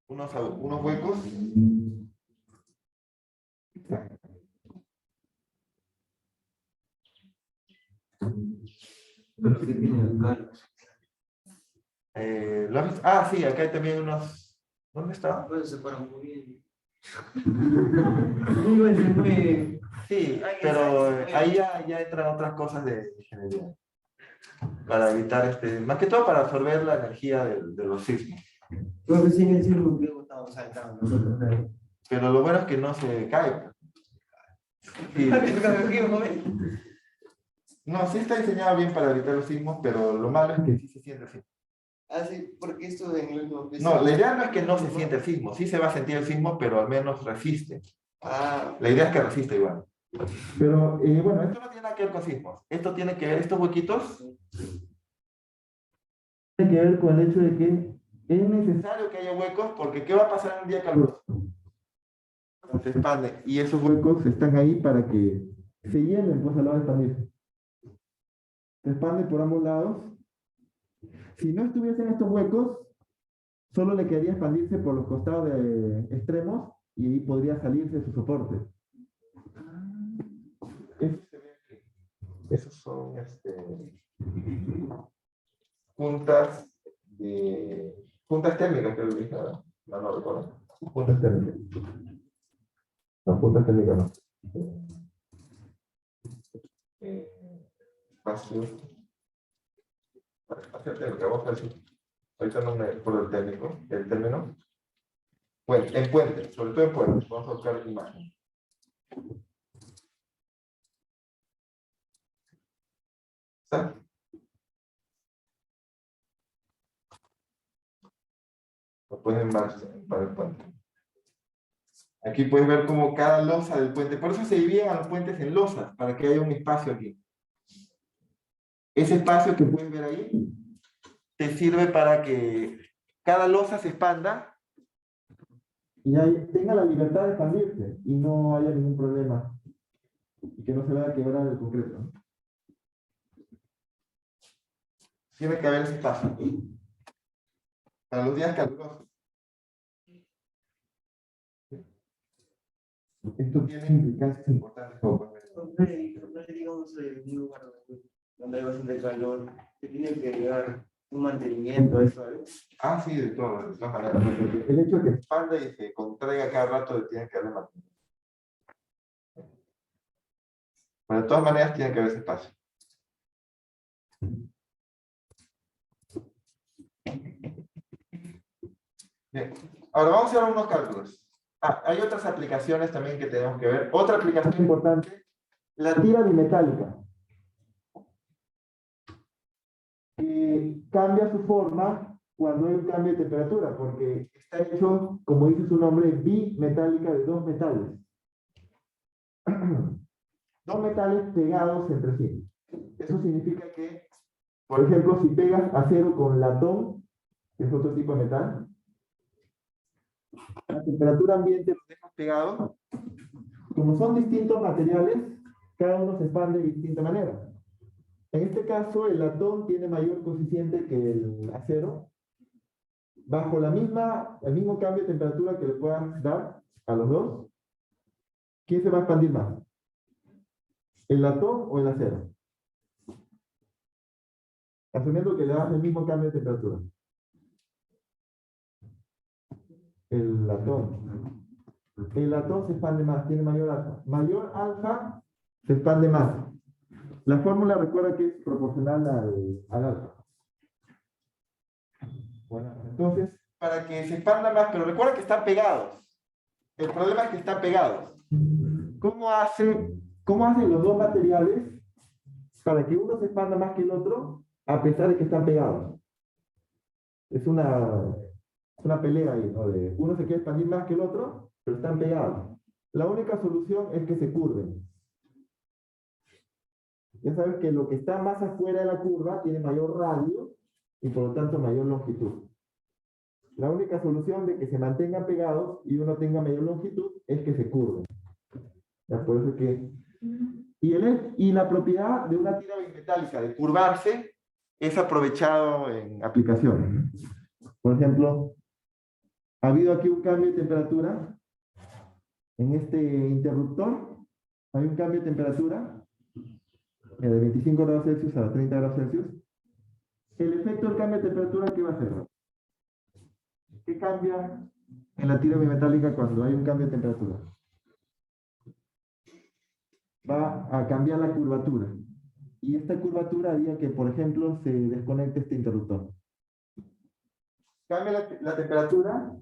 unos huecos. ¿Lo has visto? Ah, sí, acá hay también unos. ¿Dónde está? Pues se para muy bien. Sí, pero ahí ya entran otras cosas de ingeniería. Para evitar, más que todo para absorber la energía de los sismos. Creo que sin decir lo que estamos saltando nosotros. Pero lo bueno es que no se cae. Sí. No, sí está diseñado bien para evitar los sismos, pero lo malo es que sí se siente el sismo. Ah, sí, porque esto en el... No, la idea no es que no se siente el sismo. Sí se va a sentir el sismo, pero al menos resiste. Ah, La idea es que resista igual. Pero bueno, esto no tiene nada que ver con sismos. Esto tiene que ver, estos huequitos, tiene que ver con el hecho de que es necesario que haya huecos, porque ¿qué va a pasar en un día caluroso? Se expande. Y esos huecos están ahí para que se llenen, pues a la hora de expandirse. Se expande por ambos lados. Si no estuviesen estos huecos, solo le quedaría expandirse por los costados extremos y ahí podría salirse de su soporte. Esos son puntas térmicas que lo dije, no recuerdo. Puntas térmicas. No, puntas térmicas no. Espacio térmico, vamos a ver si. Ahorita no me acuerdo el término. Bueno, en puentes, sobre todo en puentes. Vamos a buscar imagen. ¿Está? Lo pueden ver para el puente. Aquí puedes ver como cada losa del puente. Por eso se dividen a los puentes en losas, para que haya un espacio aquí. Ese espacio que puedes ver ahí te sirve para que cada losa se expanda y ahí tenga la libertad de expandirse y no haya ningún problema y que no se vaya a quebrar el concreto, ¿no? Tiene que haber ese espacio para los días calurosos. Esto tiene implicancias importantes como pueden ver. no le digamos un lugar donde hay bastante calor, que tiene que llegar un mantenimiento, eso, ¿sabes? Ah, sí, de todas maneras. El hecho de que expanda y se contraiga cada rato tiene que haber mantenimiento. Pero de todas maneras tiene que haber ese espacio. Bien, ahora vamos a hacer unos cálculos. Hay otras aplicaciones también que tenemos que ver. Otra aplicación importante, la tira bimetálica. Cambia su forma cuando hay un cambio de temperatura, porque está hecho, como dice su nombre, bimetálica de dos metales. Dos metales pegados entre sí. Eso significa que, por ejemplo, si pegas acero con latón, que es otro tipo de metal, a temperatura ambiente los dejas pegados. Como son distintos materiales, cada uno se expande de distinta manera. En este caso, el latón tiene mayor coeficiente que el acero. Bajo el mismo cambio de temperatura que le puedas dar a los dos, ¿quién se va a expandir más? ¿El latón o el acero? Asumiendo que le das el mismo cambio de temperatura. El latón. El latón se expande más, tiene mayor alfa. Mayor alfa se expande más. La fórmula recuerda que es proporcional al alfa. Bueno, entonces, para que se expanda más, pero recuerda que están pegados. El problema es que están pegados. ¿Cómo hacen los dos materiales para que uno se expanda más que el otro, a pesar de que están pegados? Es una pelea ahí, ¿no? Uno se quiere expandir más que el otro, pero están pegados. La única solución es que se curven. Ya sabes que lo que está más afuera de la curva tiene mayor radio y por lo tanto mayor longitud. La única solución de que se mantengan pegados y uno tenga mayor longitud es que se curven. Ya, por eso que... Y la propiedad de una tira bimetálica de curvarse es aprovechado en aplicaciones. Por ejemplo, ha habido aquí un cambio de temperatura en este interruptor. Hay un cambio de temperatura de 25 grados Celsius a 30 grados Celsius. El efecto del cambio de temperatura, ¿qué va a hacer? ¿Qué cambia en la tira bimetálica cuando hay un cambio de temperatura? Va a cambiar la curvatura. Y esta curvatura haría que, por ejemplo, se desconecte este interruptor. Cambia la temperatura,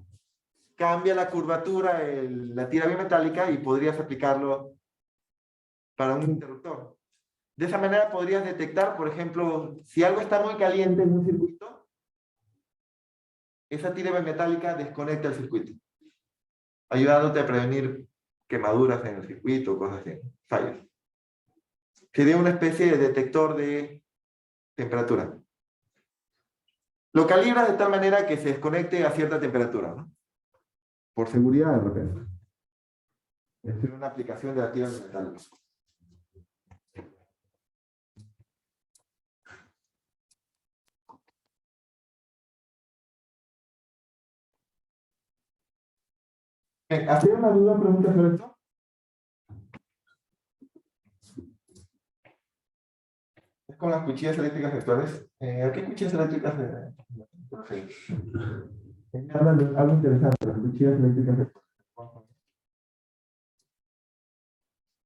cambia la curvatura, la tira bimetálica, y podrías aplicarlo para un interruptor. De esa manera podrías detectar, por ejemplo, si algo está muy caliente en un circuito, esa tira bimetálica desconecta el circuito, ayudándote a prevenir quemaduras en el circuito, cosas así, fallos. Sería una especie de detector de temperatura. Lo calibras de tal manera que se desconecte a cierta temperatura, ¿no? Por seguridad, de repente. Es una aplicación de la tira bimetálica. ¿Hacía una duda, pregunta sobre esto? Es con las cuchillas eléctricas actuales. ¿A qué cuchillas eléctricas? Me hablan de algo interesante, las cuchillas eléctricas actuales.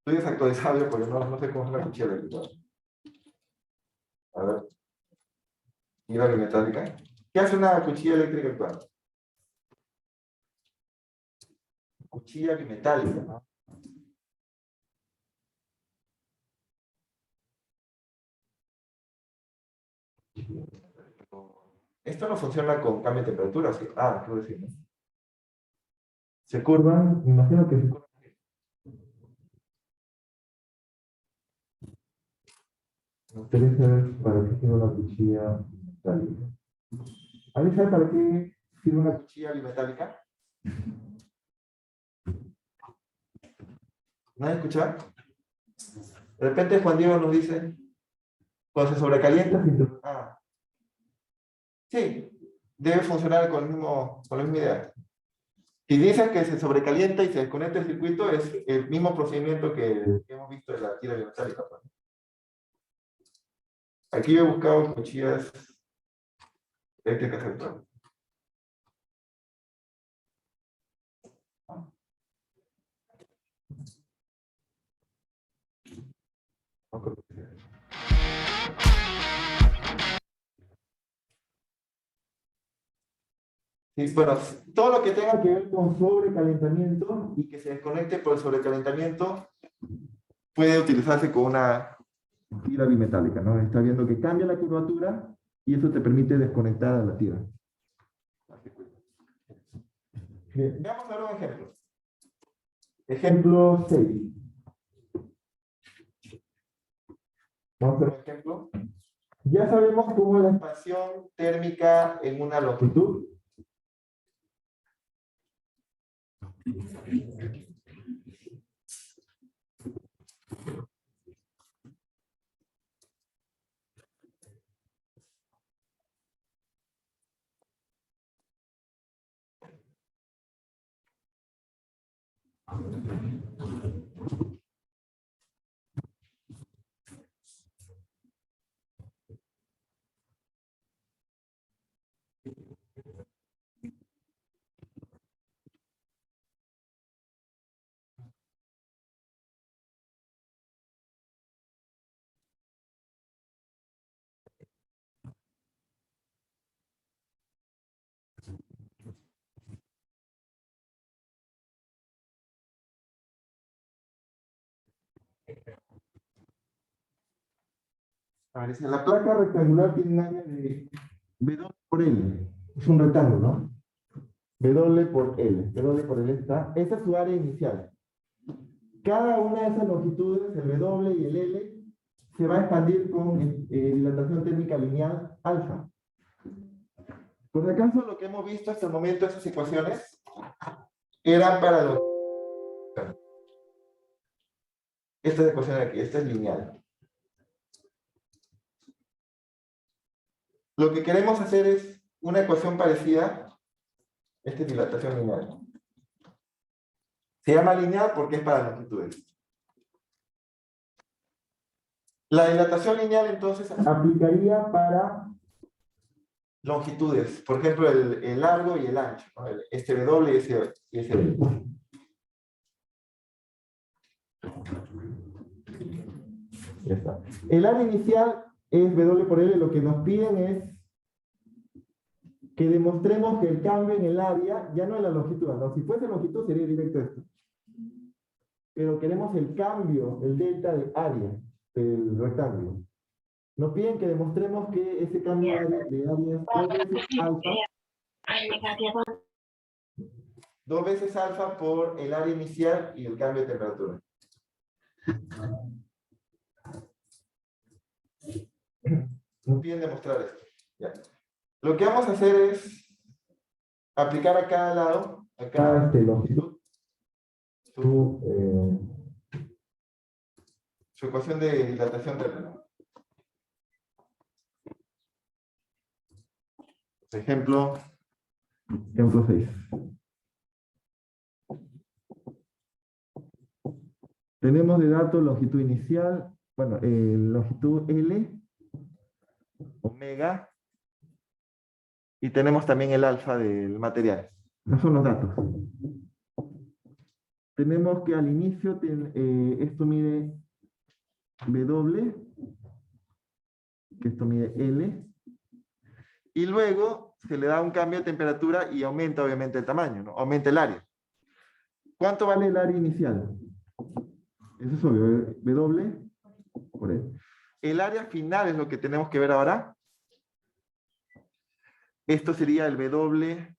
Estoy desactualizado yo porque no sé cómo es una cuchilla eléctrica. A ver. Tira bimetálica. ¿Qué hace una cuchilla eléctrica actual? Cuchilla bimetálica, ¿no? Esto no funciona con cambio de temperatura, ¿sí? Quiero decir, ¿no? Se curvan, me imagino que se curvan. Me gustaría saber para qué sirve una cuchilla bimetálica. ¿Alguien sabe para qué sirve una cuchilla bimetálica? ¿Nadie escucha? De repente Juan Diego nos dice, cuando se sobrecalienta, sí, debe funcionar con la misma idea. Si dicen que se sobrecalienta y se desconecta el circuito, es el mismo procedimiento que hemos visto en la tira bimetálica. Aquí he buscado cuchillas eléctricas actuales. Sí, bueno, todo lo que tenga que ver con sobrecalentamiento y que se desconecte por el sobrecalentamiento puede utilizarse con una tira bimetálica, ¿no? Está viendo que cambia la curvatura y eso te permite desconectar a la tira. Bien, veamos ahora un ejemplo. Ejemplo 6. Vamos a ver un ejemplo. Ya sabemos cómo es la expansión térmica en una longitud. A ver, si la placa rectangular tiene un área de W por L. Es un rectángulo, ¿no? W por L. W por L está. Esa es su área inicial. Cada una de esas longitudes, el W y el L, se va a expandir con dilatación térmica lineal alfa. Por si acaso, lo que hemos visto hasta el momento, esas ecuaciones, eran para los... Esta es ecuación de aquí, esta es lineal. Lo que queremos hacer es una ecuación parecida. Esta es dilatación lineal. Se llama lineal porque es para longitudes. La dilatación lineal entonces aplicaría para longitudes. Por ejemplo, el largo y el ancho, ¿no? Este W y ese W. Ya está. El área inicial es W por L. Lo que nos piden es que demostremos que el cambio en el área ya no es la longitud, ¿no? Si fuese longitud sería directo esto. Pero queremos el cambio, el delta de área del rectángulo. Nos piden que demostremos que ese cambio de área es 2 veces alfa. 2 veces alfa por el área inicial y el cambio de temperatura. Nos piden demostrar esto. Ya. Lo que vamos a hacer es aplicar a cada lado, a cada longitud, su ecuación de dilatación térmica. Ejemplo 6. Tenemos de dato longitud inicial, bueno, longitud L, omega, y tenemos también el alfa del material. No son los datos. Tenemos que al inicio esto mide W, que esto mide L, y luego se le da un cambio de temperatura y aumenta obviamente el tamaño, ¿no? Aumenta el área. ¿Cuánto vale el área inicial? Eso es obvio, W por L. El área final es lo que tenemos que ver ahora. Esto sería el W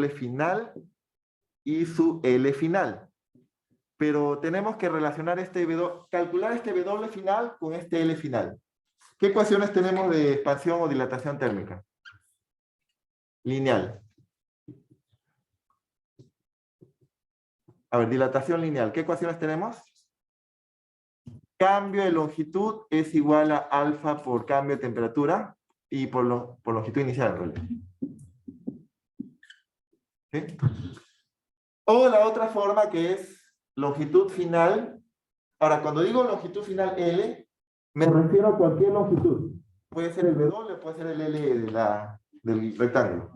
final y su L final. Pero tenemos que relacionar calcular este W final con este L final. ¿Qué ecuaciones tenemos de expansión o dilatación térmica? Lineal. A ver, dilatación lineal. ¿Qué ecuaciones tenemos? Cambio de longitud es igual a alfa por cambio de temperatura y por longitud inicial, en realidad. ¿Sí? O la otra forma que es longitud final. Ahora, cuando digo longitud final L, me refiero a cualquier longitud. Puede ser el W, puede ser el L del rectángulo.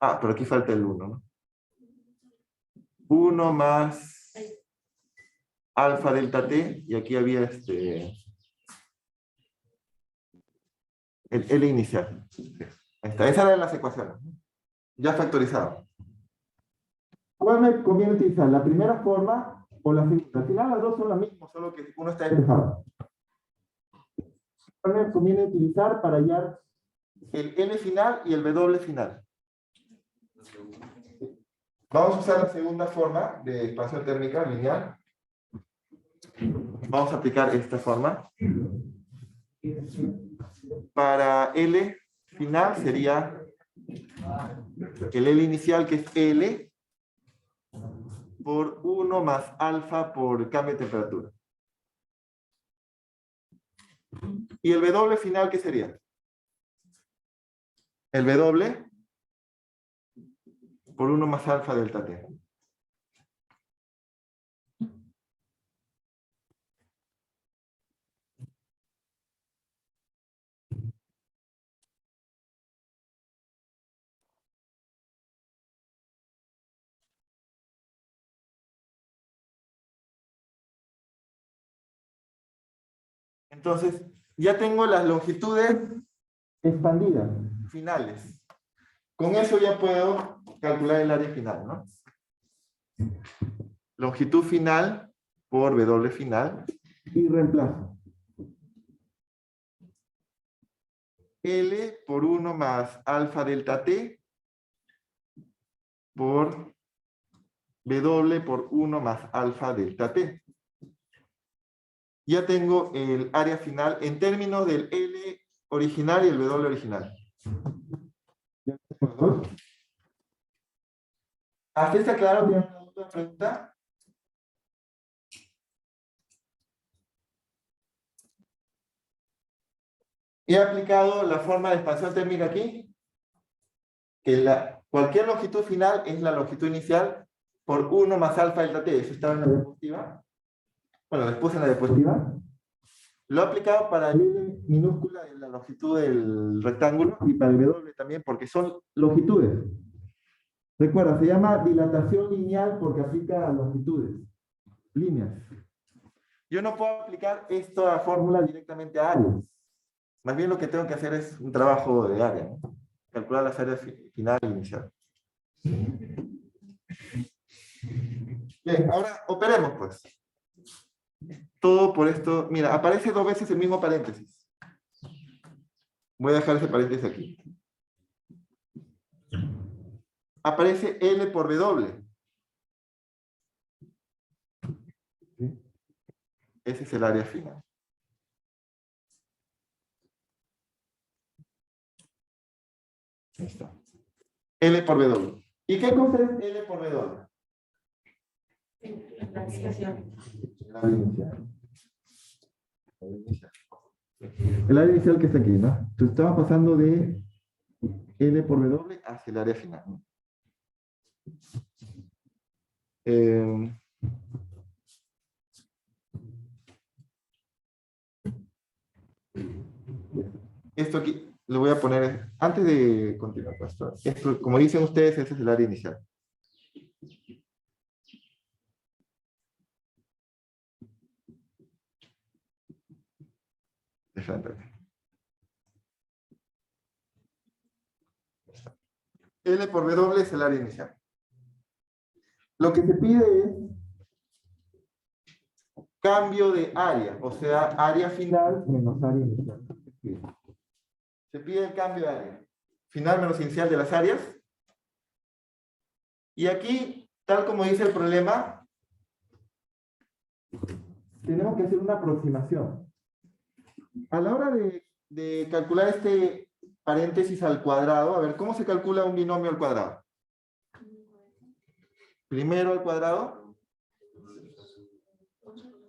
Ah, pero aquí falta el 1, ¿no? 1 más alfa delta t, y aquí había el L inicial. Ahí está. Esas eran las ecuaciones, ya factorizado. ¿Cuál me conviene utilizar? ¿La primera forma o la segunda? Al final las dos son las mismas, solo que uno está despejado. ¿Cuál me conviene utilizar para hallar el N final y el W final? Vamos a usar la segunda forma de expansión térmica lineal. Vamos a aplicar esta forma. Para L final sería el L inicial, que es L por 1 más alfa por cambio de temperatura. ¿Y el W final qué sería? El W por 1 más alfa delta T. Entonces, ya tengo las longitudes expandidas, finales. Con eso ya puedo calcular el área final, ¿no? Longitud final por W final y reemplazo. L por 1 más alfa delta T por W por 1 más alfa delta T. Ya tengo el área final en términos del L original y el W original. ¿Hasta está claro? ¿Tienen alguna pregunta? He aplicado la forma de expansión térmica aquí, que cualquier longitud final es la longitud inicial por 1 más alfa delta T. Eso estaba en la diapositiva. Bueno, después en la diapositiva. Lo he aplicado para el L minúscula de la longitud del rectángulo y para el W también, porque son longitudes. Recuerda, se llama dilatación lineal porque aplica a longitudes, líneas. Yo no puedo aplicar esta fórmula directamente a áreas. Más bien lo que tengo que hacer es un trabajo de área, ¿no? Calcular las áreas final e inicial. Bien, ahora operemos pues. Todo por esto, mira, aparece 2 veces el mismo paréntesis. Voy a dejar ese paréntesis aquí. Aparece L por W. ¿Sí? Ese es el área final. Ahí está. L por W. ¿Y qué cosa es L por W? La dispersión. El área inicial. El área inicial que está aquí, ¿no? Entonces estamos pasando de L por W hacia el área final. Esto aquí lo voy a poner, antes de continuar con esto, como dicen ustedes, ese es el área inicial. L por W es el área inicial. Lo que se pide es cambio de área, o sea, área final menos área inicial. Se pide el cambio de área. Final menos inicial de las áreas. Y aquí, tal como dice el problema, tenemos que hacer una aproximación. A la hora de calcular este paréntesis al cuadrado, a ver, ¿cómo se calcula un binomio al cuadrado? Primero al cuadrado.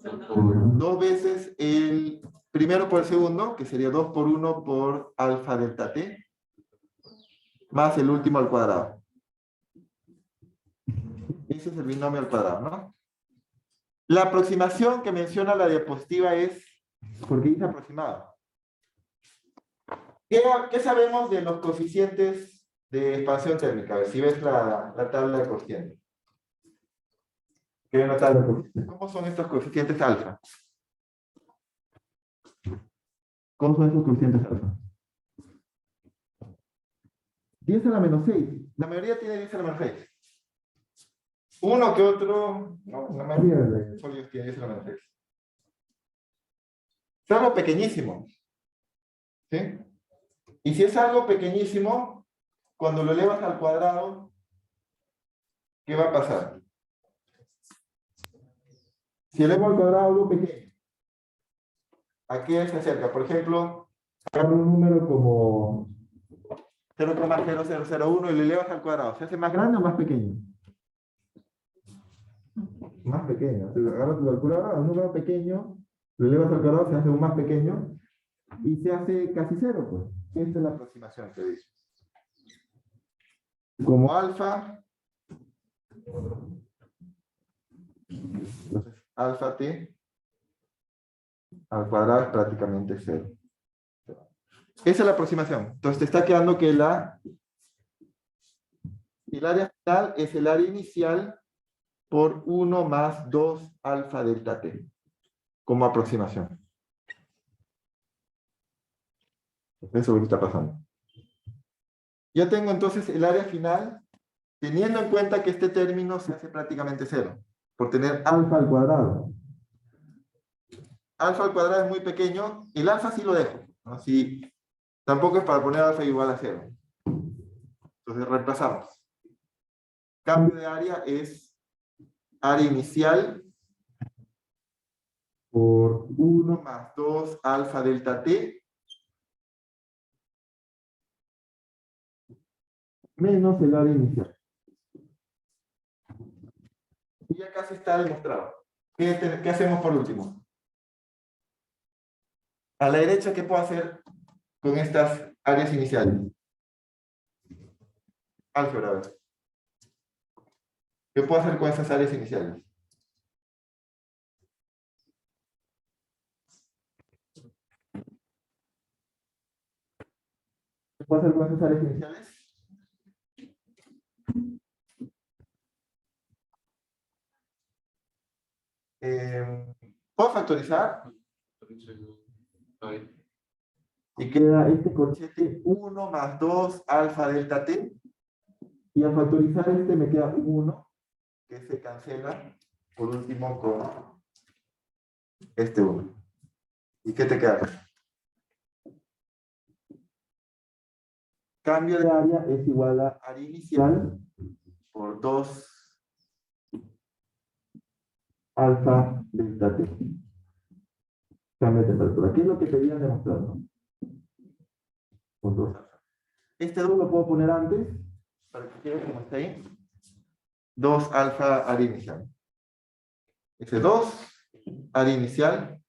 2 veces el primero por el segundo, que sería 2 por 1 por alfa delta t, más el último al cuadrado. Ese es el binomio al cuadrado, ¿no? La aproximación que menciona la diapositiva es, ¿por qué dice aproximado? ¿Qué sabemos de los coeficientes de expansión térmica? A ver si ves la tabla de cociente. que hay una tabla de coeficientes. ¿Cómo son estos coeficientes alfa? ¿Cómo son estos coeficientes alfa? 10 a la menos 6. La mayoría tiene 10 a la menos 6. Uno que otro, no, la mayoría de sólidos tiene 10 a la menos 6. Es algo pequeñísimo. ¿Sí? Y si es algo pequeñísimo, cuando lo elevas al cuadrado, ¿qué va a pasar? Si elevo al cuadrado algo pequeño, ¿a qué se acerca? Por ejemplo, agarro un número como 0,0001 y lo elevas al cuadrado. ¿Se hace más grande o más pequeño? Más pequeño. Si agarras tu calculadora, un número pequeño, lo elevas al cuadrado, se hace aún más pequeño y se hace casi cero, pues. Esta es la aproximación que dice. Como alfa, entonces alfa t al cuadrado es prácticamente cero. Esa es la aproximación. Entonces te está quedando que el área final es el área inicial por 1 más 2 alfa delta t, como aproximación. Eso es lo que está pasando. Ya tengo entonces el área final, teniendo en cuenta que este término se hace prácticamente cero, por tener alfa al cuadrado. Alfa al cuadrado es muy pequeño, el alfa sí lo dejo, ¿no? Sí, tampoco es para poner alfa igual a cero. Entonces reemplazamos. Cambio de área es área inicial por 1 más 2 alfa delta t menos el área inicial. Y ya casi está demostrado. ¿Qué hacemos por último? A la derecha, ¿qué puedo hacer con estas áreas iniciales? Álgebra, a ver. ¿Qué puedo hacer con esas áreas iniciales? ¿Qué puedo hacer con esas áreas iniciales? ¿Puedo factorizar? Y queda este corchete 1 más 2 alfa delta t. Y al factorizar este me queda 1, que se cancela por último con este 1. ¿Y qué te queda? Cambio de área es igual a área inicial por 2 alfa delta t. Cambio de temperatura. ¿Qué es lo que querían demostrar, no? Por 2 alfa. Este 2 lo puedo poner antes, para que quede como está ahí. 2 alfa área inicial. Ese 2 área inicial,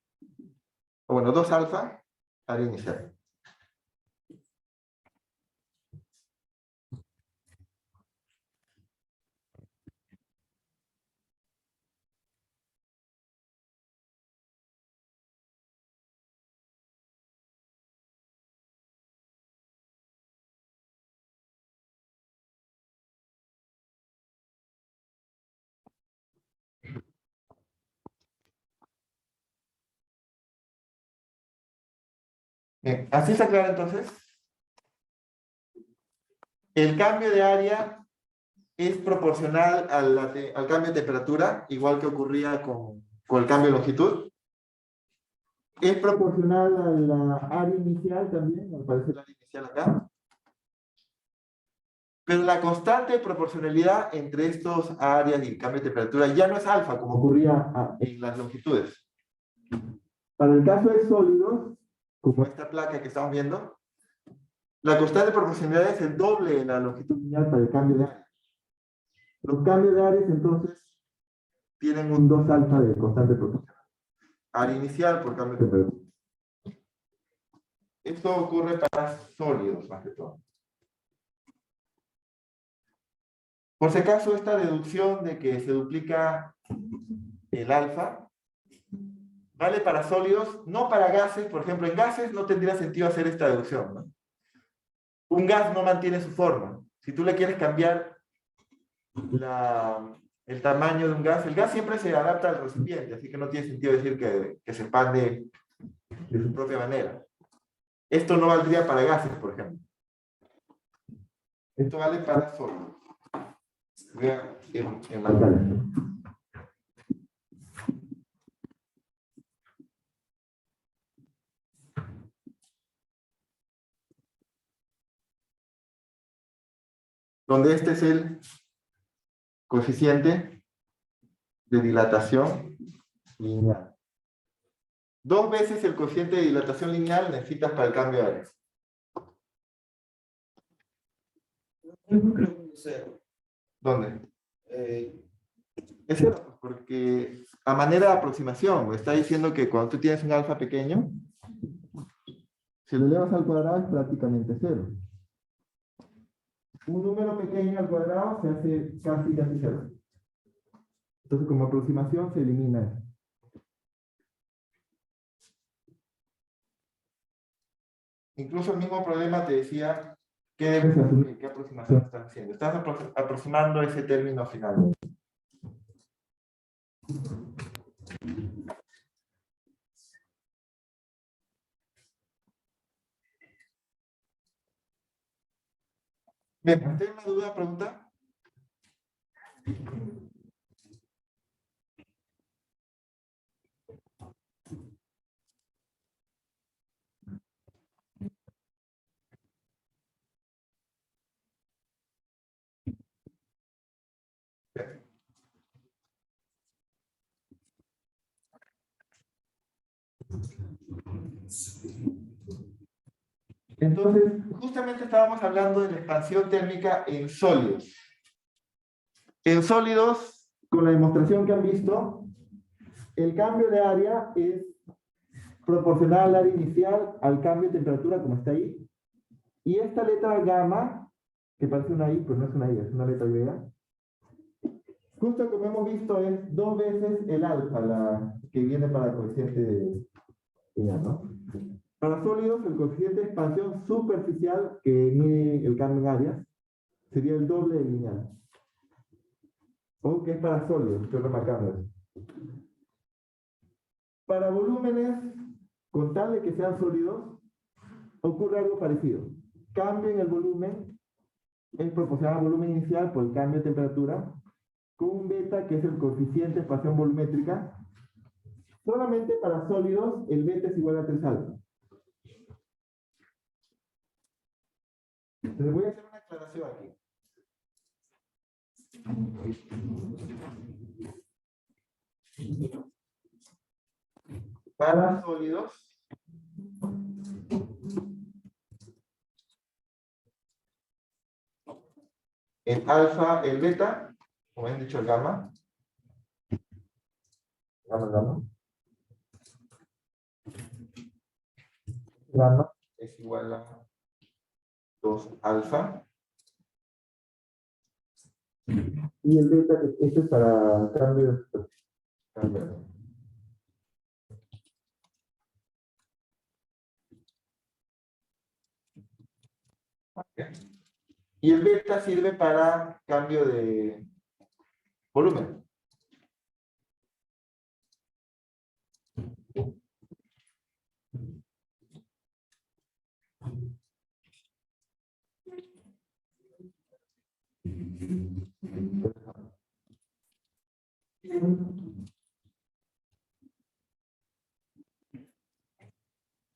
o bueno, 2 alfa área inicial. Bien, ¿así está claro entonces? El cambio de área es proporcional al cambio de temperatura, igual que ocurría con el cambio de longitud. Es proporcional a la área inicial también, me parece la área inicial acá. Pero la constante de proporcionalidad entre estos áreas y el cambio de temperatura ya no es alfa, como ocurría en las longitudes. Para el caso de sólidos, como esta placa que estamos viendo, la constante de proporcionalidad es el doble de la longitud lineal para el cambio de área. Los cambios de áreas, entonces, tienen un 2 alfa de constante proporcional. Área inicial por cambio de temperatura. Esto ocurre para sólidos, más que todo. Por si acaso, esta deducción de que se duplica el alfa vale para sólidos, no para gases. Por ejemplo, en gases no tendría sentido hacer esta deducción, ¿no? Un gas no mantiene su forma. Si tú le quieres cambiar el tamaño de un gas. El gas siempre se adapta al recipiente, así que no tiene sentido decir que se expande de su propia manera. Esto no valdría para gases, por ejemplo. Esto vale para sólidos. Voy a enmarcar esto. Donde este es el coeficiente de dilatación lineal. 2 veces el coeficiente de dilatación lineal necesitas para el cambio de área. Yo creo que es cero. ¿Dónde? Es cero, porque a manera de aproximación, está diciendo que cuando tú tienes un alfa pequeño, si lo elevas al cuadrado es prácticamente cero. Un número pequeño al cuadrado se hace casi cero. Entonces, como aproximación, se elimina eso. Incluso el mismo problema te decía qué debes asumir, qué aproximación estás haciendo. Estás aproximando ese término final. Bien, ¿tienen una duda, pregunta? Entonces, justamente estábamos hablando de la expansión térmica en sólidos. En sólidos, con la demostración que han visto, el cambio de área es proporcional al área inicial al cambio de temperatura, como está ahí. Y esta letra gamma, que parece una I, pues no es una I, es una letra griega. Justo como hemos visto, es 2 veces el alfa, la que viene para el coeficiente de lineal, ¿no? Para sólidos, el coeficiente de expansión superficial que mide el cambio en áreas sería el doble del lineal. O que es para sólidos, estoy remarcando eso. Para volúmenes, con tal de que sean sólidos, ocurre algo parecido. Cambio en el volumen es proporcional al volumen inicial por el cambio de temperatura, con un beta que es el coeficiente de expansión volumétrica. Solamente para sólidos, el beta es igual a 3 alfa. Entonces voy a hacer una aclaración aquí. Para sólidos, el alfa, el beta, como han dicho, el gamma. Gamma es igual a 2 alfa. Y el beta, este es para cambio. Y el beta sirve para cambio de volumen.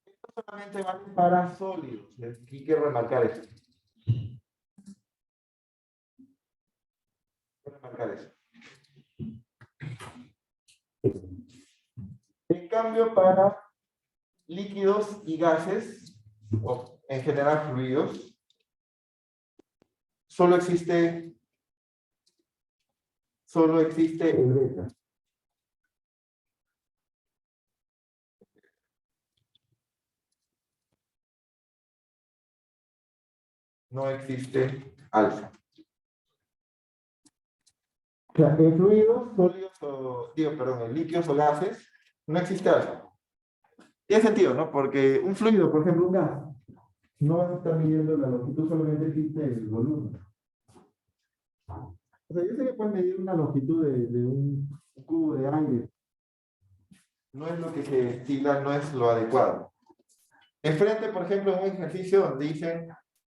Esto solamente vale para sólidos. Aquí hay que remarcar esto. Remarcar eso. En cambio, para líquidos y gases, o en general fluidos, solo existe el beta. No existe alfa. O sea, en fluidos, sólidos en líquidos o gases, no existe alfa. Tiene sentido, ¿no? Porque un fluido, por ejemplo, un gas, no vas a estar midiendo la longitud, solamente existe el volumen. O sea, yo sé que puedes medir una longitud de un cubo de aire. No es lo que se estila, no es lo adecuado. Enfrente, por ejemplo, en un ejercicio donde dicen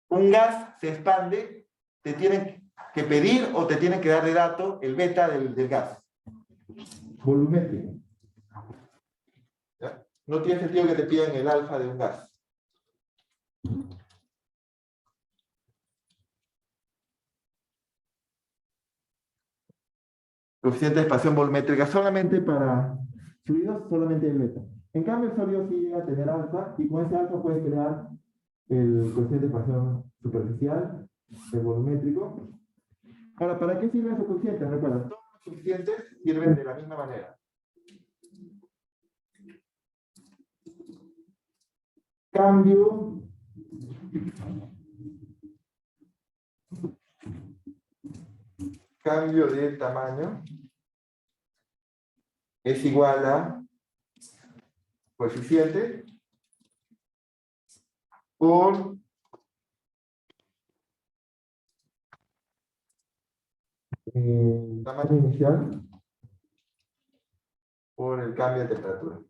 un gas se expande, te tienen que pedir o te tienen que dar de dato el beta del gas. Volumétrico. ¿Ya? No tiene sentido que te pidan el alfa de un gas. Coeficiente de expansión volumétrica solamente para fluidos, solamente el beta. En cambio, el sólido sí llega a tener alfa y con ese alfa puedes crear el coeficiente de expansión superficial, el volumétrico. Ahora, ¿para qué sirven esos coeficientes? Recuerda, todos los coeficientes sirven de la misma manera. Cambio de tamaño es igual a coeficiente por tamaño inicial por el cambio de temperatura.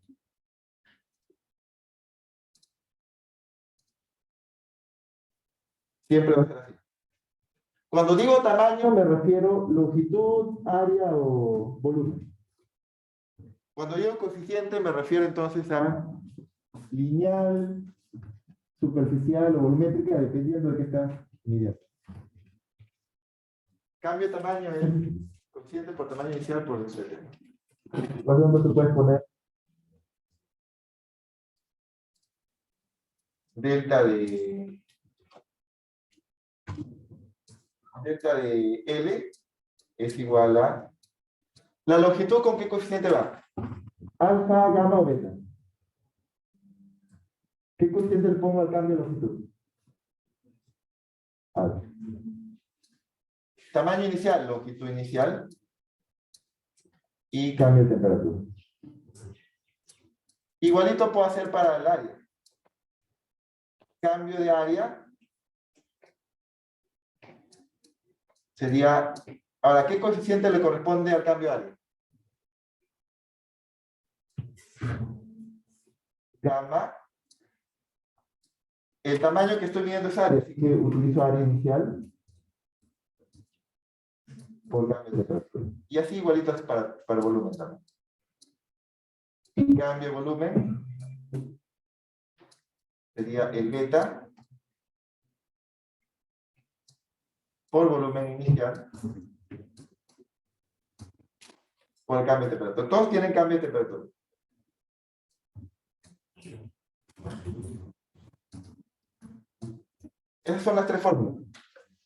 Siempre va a ser así. Cuando digo tamaño me refiero longitud, área o volumen. Cuando digo coeficiente me refiero entonces a lineal, superficial o volumétrica, dependiendo de qué estás midiendo. Cambio de tamaño es coeficiente por tamaño inicial por el CT. Por ejemplo, tú puedes poner delta de L es igual a la longitud. ¿Con qué coeficiente va? Alfa, gamma o beta. ¿Qué coeficiente le pongo al cambio de longitud? Alfa. Tamaño inicial, longitud inicial y cambio de temperatura. Igualito puedo hacer para el área. Cambio de área sería, ahora, ¿qué coeficiente le corresponde al cambio de área? Gamma. El tamaño que estoy midiendo es área, así que utilizo área inicial por cambio de temperatura. Y así igualito es para el volumen también. Cambio de volumen sería el beta por volumen inicial por el cambio de temperatura. Todos tienen cambio de temperatura. Esas son las tres fórmulas.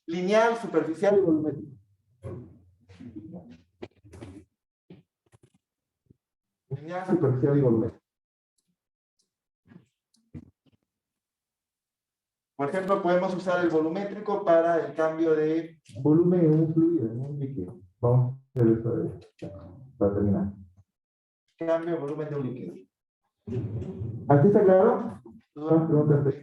Lineal, superficial y volumétrico. Lineal, superficial y volumétrico. Por ejemplo, podemos usar el volumétrico para el cambio de volumen en un fluido, en un líquido. Vamos a hacer eso para terminar. Cambio de volumen de un líquido. ¿Así está claro? ¿Dudas, preguntas?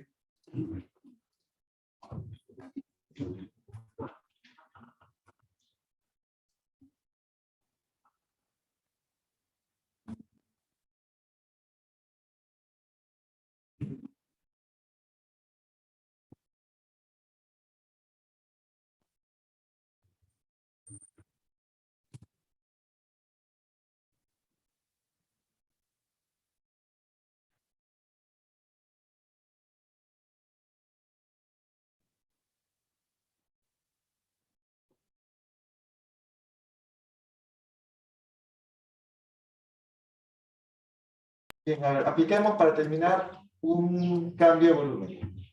Bien, a ver, apliquemos para terminar un cambio de volumen.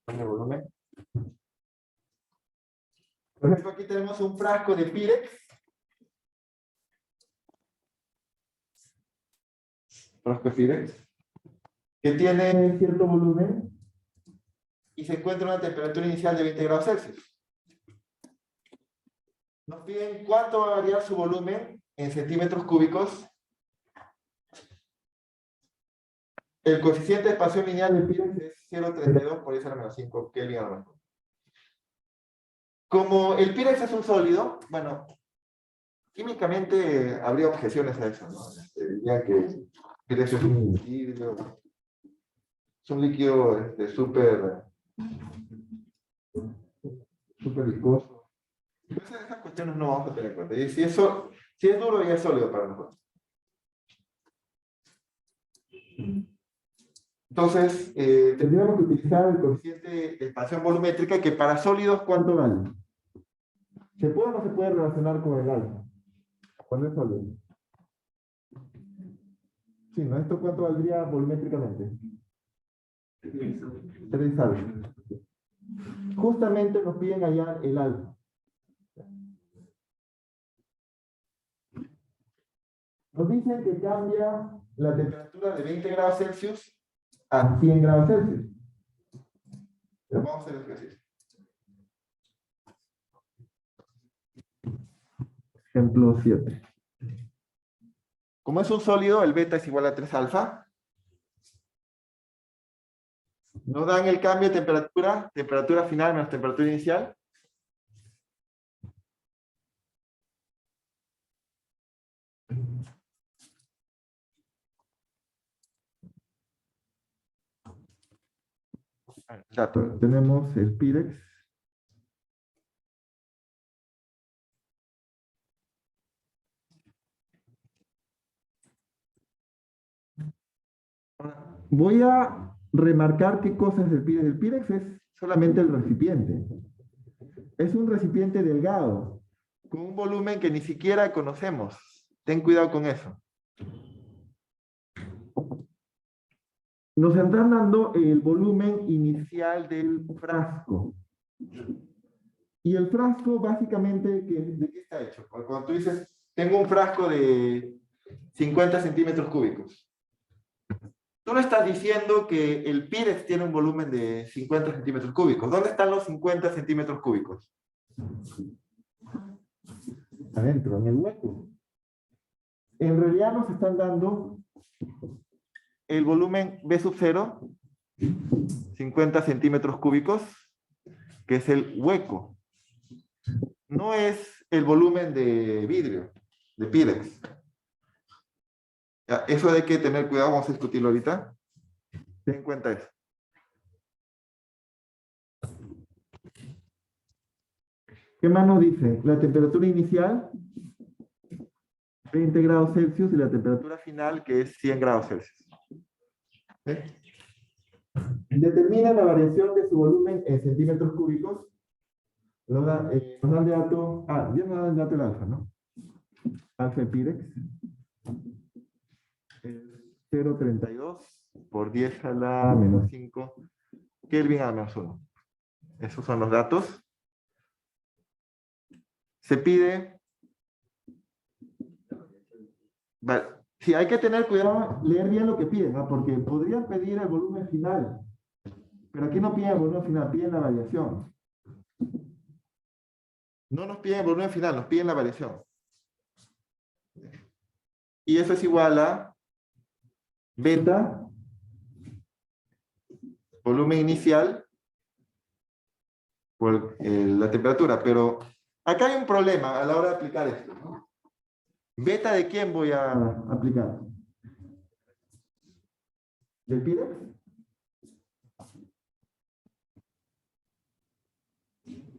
Cambio de volumen. Por ejemplo, aquí tenemos un frasco de Pyrex. Frasco de Pyrex. Que tiene cierto volumen y se encuentra a una temperatura inicial de 20 grados Celsius. Nos piden cuánto va a variar su volumen en centímetros cúbicos. El coeficiente de expansión lineal de Pyrex es 0,32 por 10 a la menos 5 Kelvin al máximo. Como el Pyrex es un sólido, bueno, químicamente habría objeciones a eso, ¿no? Diría que el Pyrex es un líquido, súper viscoso. Entonces esas cuestiones no vamos a tener en cuenta. Y si es duro, ya es sólido para nosotros. Entonces, tendríamos que utilizar el coeficiente de expansión volumétrica, que para sólidos, ¿cuánto vale? ¿Se puede o no se puede relacionar con el alfa? ¿Cuándo es sólido? Sí, ¿no? ¿Esto cuánto valdría volumétricamente? 3 alfa. Justamente nos piden hallar el alfa. Nos dicen que cambia la temperatura de 20 grados Celsius a 100 grados Celsius. Pero vamos a hacer el ejercicio. Ejemplo 7. Como es un sólido, el beta es igual a 3 alfa. Nos dan el cambio de temperatura final menos temperatura inicial. Dato, tenemos el Pyrex. Voy a remarcar qué cosa es el Pyrex. El Pyrex es solamente el recipiente. Es un recipiente delgado, con un volumen que ni siquiera conocemos. Ten cuidado con eso. Nos están dando el volumen inicial del frasco. Y el frasco, básicamente, ¿de qué está hecho? Cuando tú dices, tengo un frasco de 50 centímetros cúbicos. Tú no estás diciendo que el Pyrex tiene un volumen de 50 centímetros cúbicos. ¿Dónde están los 50 centímetros cúbicos? Adentro, en el hueco. En realidad nos están dando el volumen B sub 0, 50 centímetros cúbicos, que es el hueco. No es el volumen de vidrio, de Pyrex. Ya, eso hay que tener cuidado, vamos a discutirlo ahorita. Ten en cuenta eso. ¿Qué más nos dice? La temperatura inicial, 20 grados Celsius, y la temperatura final, que es 100 grados Celsius. ¿Sí? Determina la variación de su volumen en centímetros cúbicos. Nos dan el dato, ya nos dan el dato del alfa, ¿no? Alfa de Pyrex. 0,32 por 10 a la menos 5 Kelvin a la menos 1. Esos son los datos. Se pide... Vale. Sí, hay que tener cuidado, leer bien lo que piden, ¿no? Porque podrían pedir el volumen final. Pero aquí no piden el volumen final, piden la variación. No nos piden el volumen final, nos piden la variación. Y eso es igual a beta, volumen inicial, por la temperatura. Pero acá hay un problema a la hora de aplicar esto, ¿no? ¿Beta de quién voy a aplicar? ¿Del Pyrex?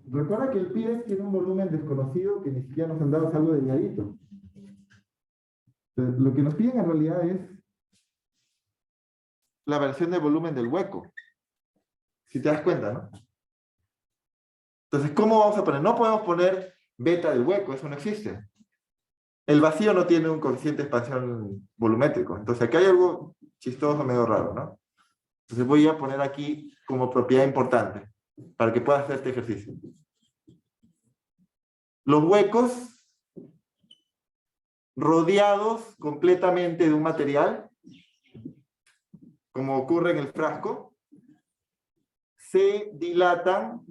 Recuerda que el Pyrex tiene un volumen desconocido que ni siquiera nos han dado, es algo delgadito. Entonces, lo que nos piden en realidad es la variación del volumen del hueco. Si te das cuenta, ¿no? Entonces, ¿cómo vamos a poner? No podemos poner beta del hueco, eso no existe. El vacío no tiene un coeficiente de expansión volumétrico. Entonces, aquí hay algo chistoso, medio raro, ¿no? Entonces, voy a poner aquí como propiedad importante para que puedas hacer este ejercicio. Los huecos rodeados completamente de un material, como ocurre en el frasco, se dilatan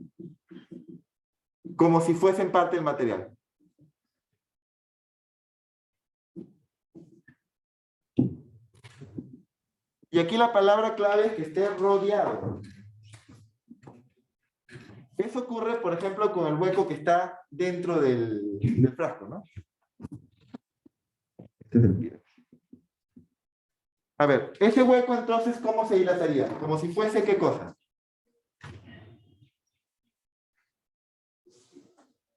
como si fuesen parte del material. Y aquí la palabra clave es que esté rodeado. Eso ocurre, por ejemplo, con el hueco que está dentro del frasco, ¿no? Este es el Pirex. A ver, ese hueco entonces, ¿cómo se dilataría? Como si fuese, ¿qué cosa?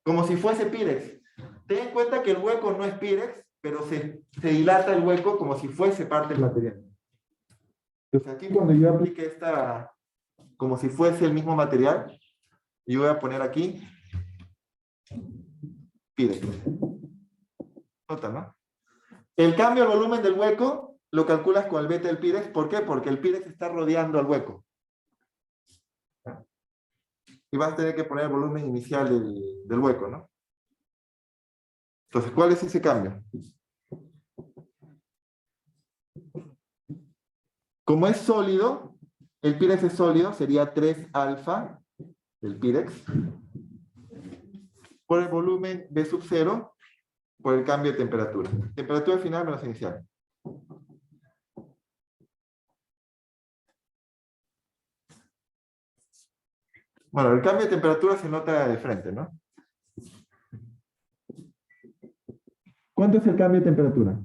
Como si fuese Pirex. Ten en cuenta que el hueco no es Pirex, pero se dilata el hueco como si fuese parte del material. Entonces aquí cuando yo aplique esta, como si fuese el mismo material, yo voy a poner aquí Pirex. Nota, ¿no? El cambio de volumen del hueco lo calculas con el beta del Pirex. ¿Por qué? Porque el Pirex está rodeando al hueco. Y vas a tener que poner el volumen inicial del hueco, ¿no? Entonces, ¿cuál es ese cambio? Como es sólido, el Pirex es sólido, sería 3 alfa del Pirex por el volumen B sub 0 por el cambio de temperatura. Temperatura final menos inicial. Bueno, el cambio de temperatura se nota de frente, ¿no? ¿Cuánto es el cambio de temperatura?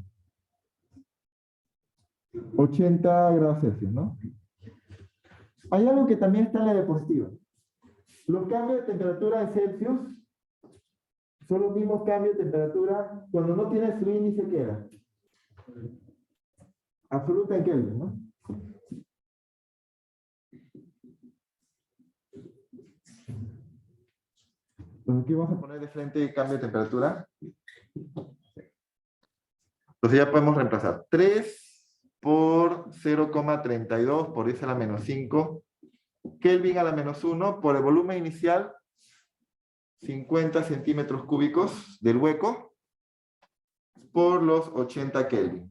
80 grados Celsius, ¿no? Hay algo que también está en la diapositiva. Los cambios de temperatura en Celsius son los mismos cambios de temperatura cuando no tienes su índice, ¿qué era? Absoluta en Kelvin, ¿no? Entonces aquí vamos a poner de frente el cambio de temperatura. Entonces ya podemos reemplazar 3 por 0,32 por 10 a la menos 5 Kelvin a la menos 1 por el volumen inicial 50 centímetros cúbicos del hueco por los 80 Kelvin.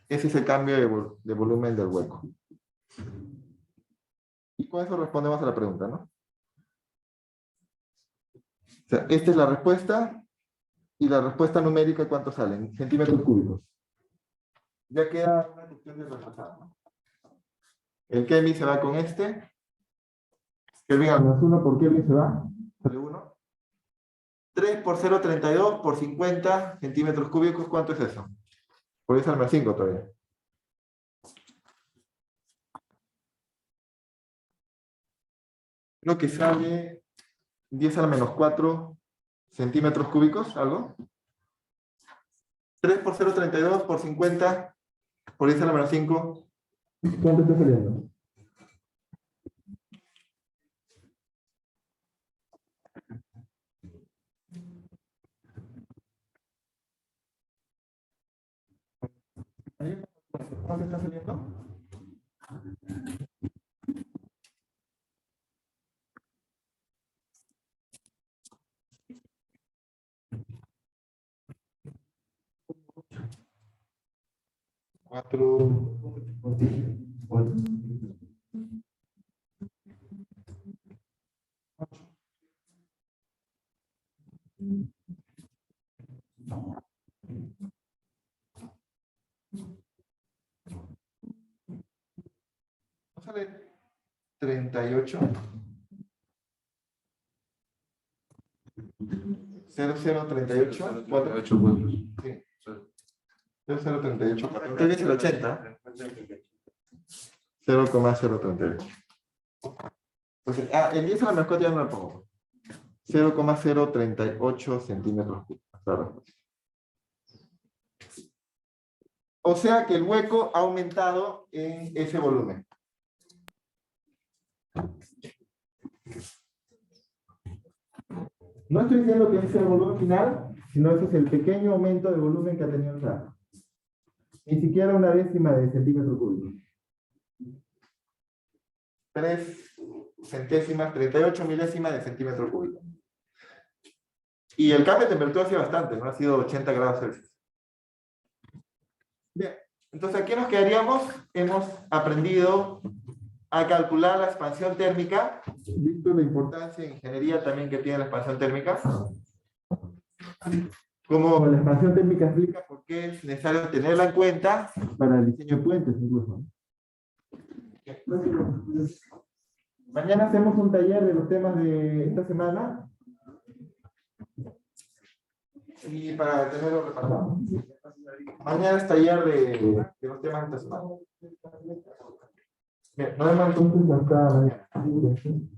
Ese es el cambio de volumen del hueco. Y con eso respondemos a la pregunta, ¿no? O sea, esta es la respuesta. Y la respuesta numérica, ¿cuánto salen? Centímetros cúbicos. Ya queda una cuestión de reemplazar, ¿no? El Kelvin se va con este. Kelvin a menos 1 por Kelvin se va. Sale 1. 3 por 0,32 por 50 centímetros cúbicos. ¿Cuánto es eso? Por eso al menos 5 todavía. Creo que sale 10 a la menos 4 centímetros cúbicos, ¿algo? 3 por 0,32 por 50 por 10 a la menos 5. ¿Cuánto está saliendo? ¿Cuánto está saliendo? ¿No sale 38? 0038. 4. Sí. 0038. Creo que es el 80. 0,038. Entonces, el 10 a la menos 4 ya no lo pongo. 0,038 centímetros cúbicos. Claro. O sea que el hueco ha aumentado en ese volumen. No estoy diciendo que ese es el volumen final, sino ese es el pequeño aumento de volumen que ha tenido el frasco. Ni siquiera una décima de centímetro cúbico. 3 centésimas, 38 milésimas de centímetro cúbico. Y el cambio de temperatura ha sido bastante, ¿no? Ha sido 80 grados Celsius. Bien, entonces aquí nos quedaríamos. Hemos aprendido a calcular la expansión térmica. Visto la importancia en ingeniería también que tiene la expansión térmica. Como la expansión térmica explica por qué es necesario tenerla en cuenta para el diseño de puentes incluso. Mañana hacemos un taller de los temas de esta semana. Y para tenerlo repasado. Mañana es taller de los temas de esta semana. Bien, nos vemos entonces hasta mañana.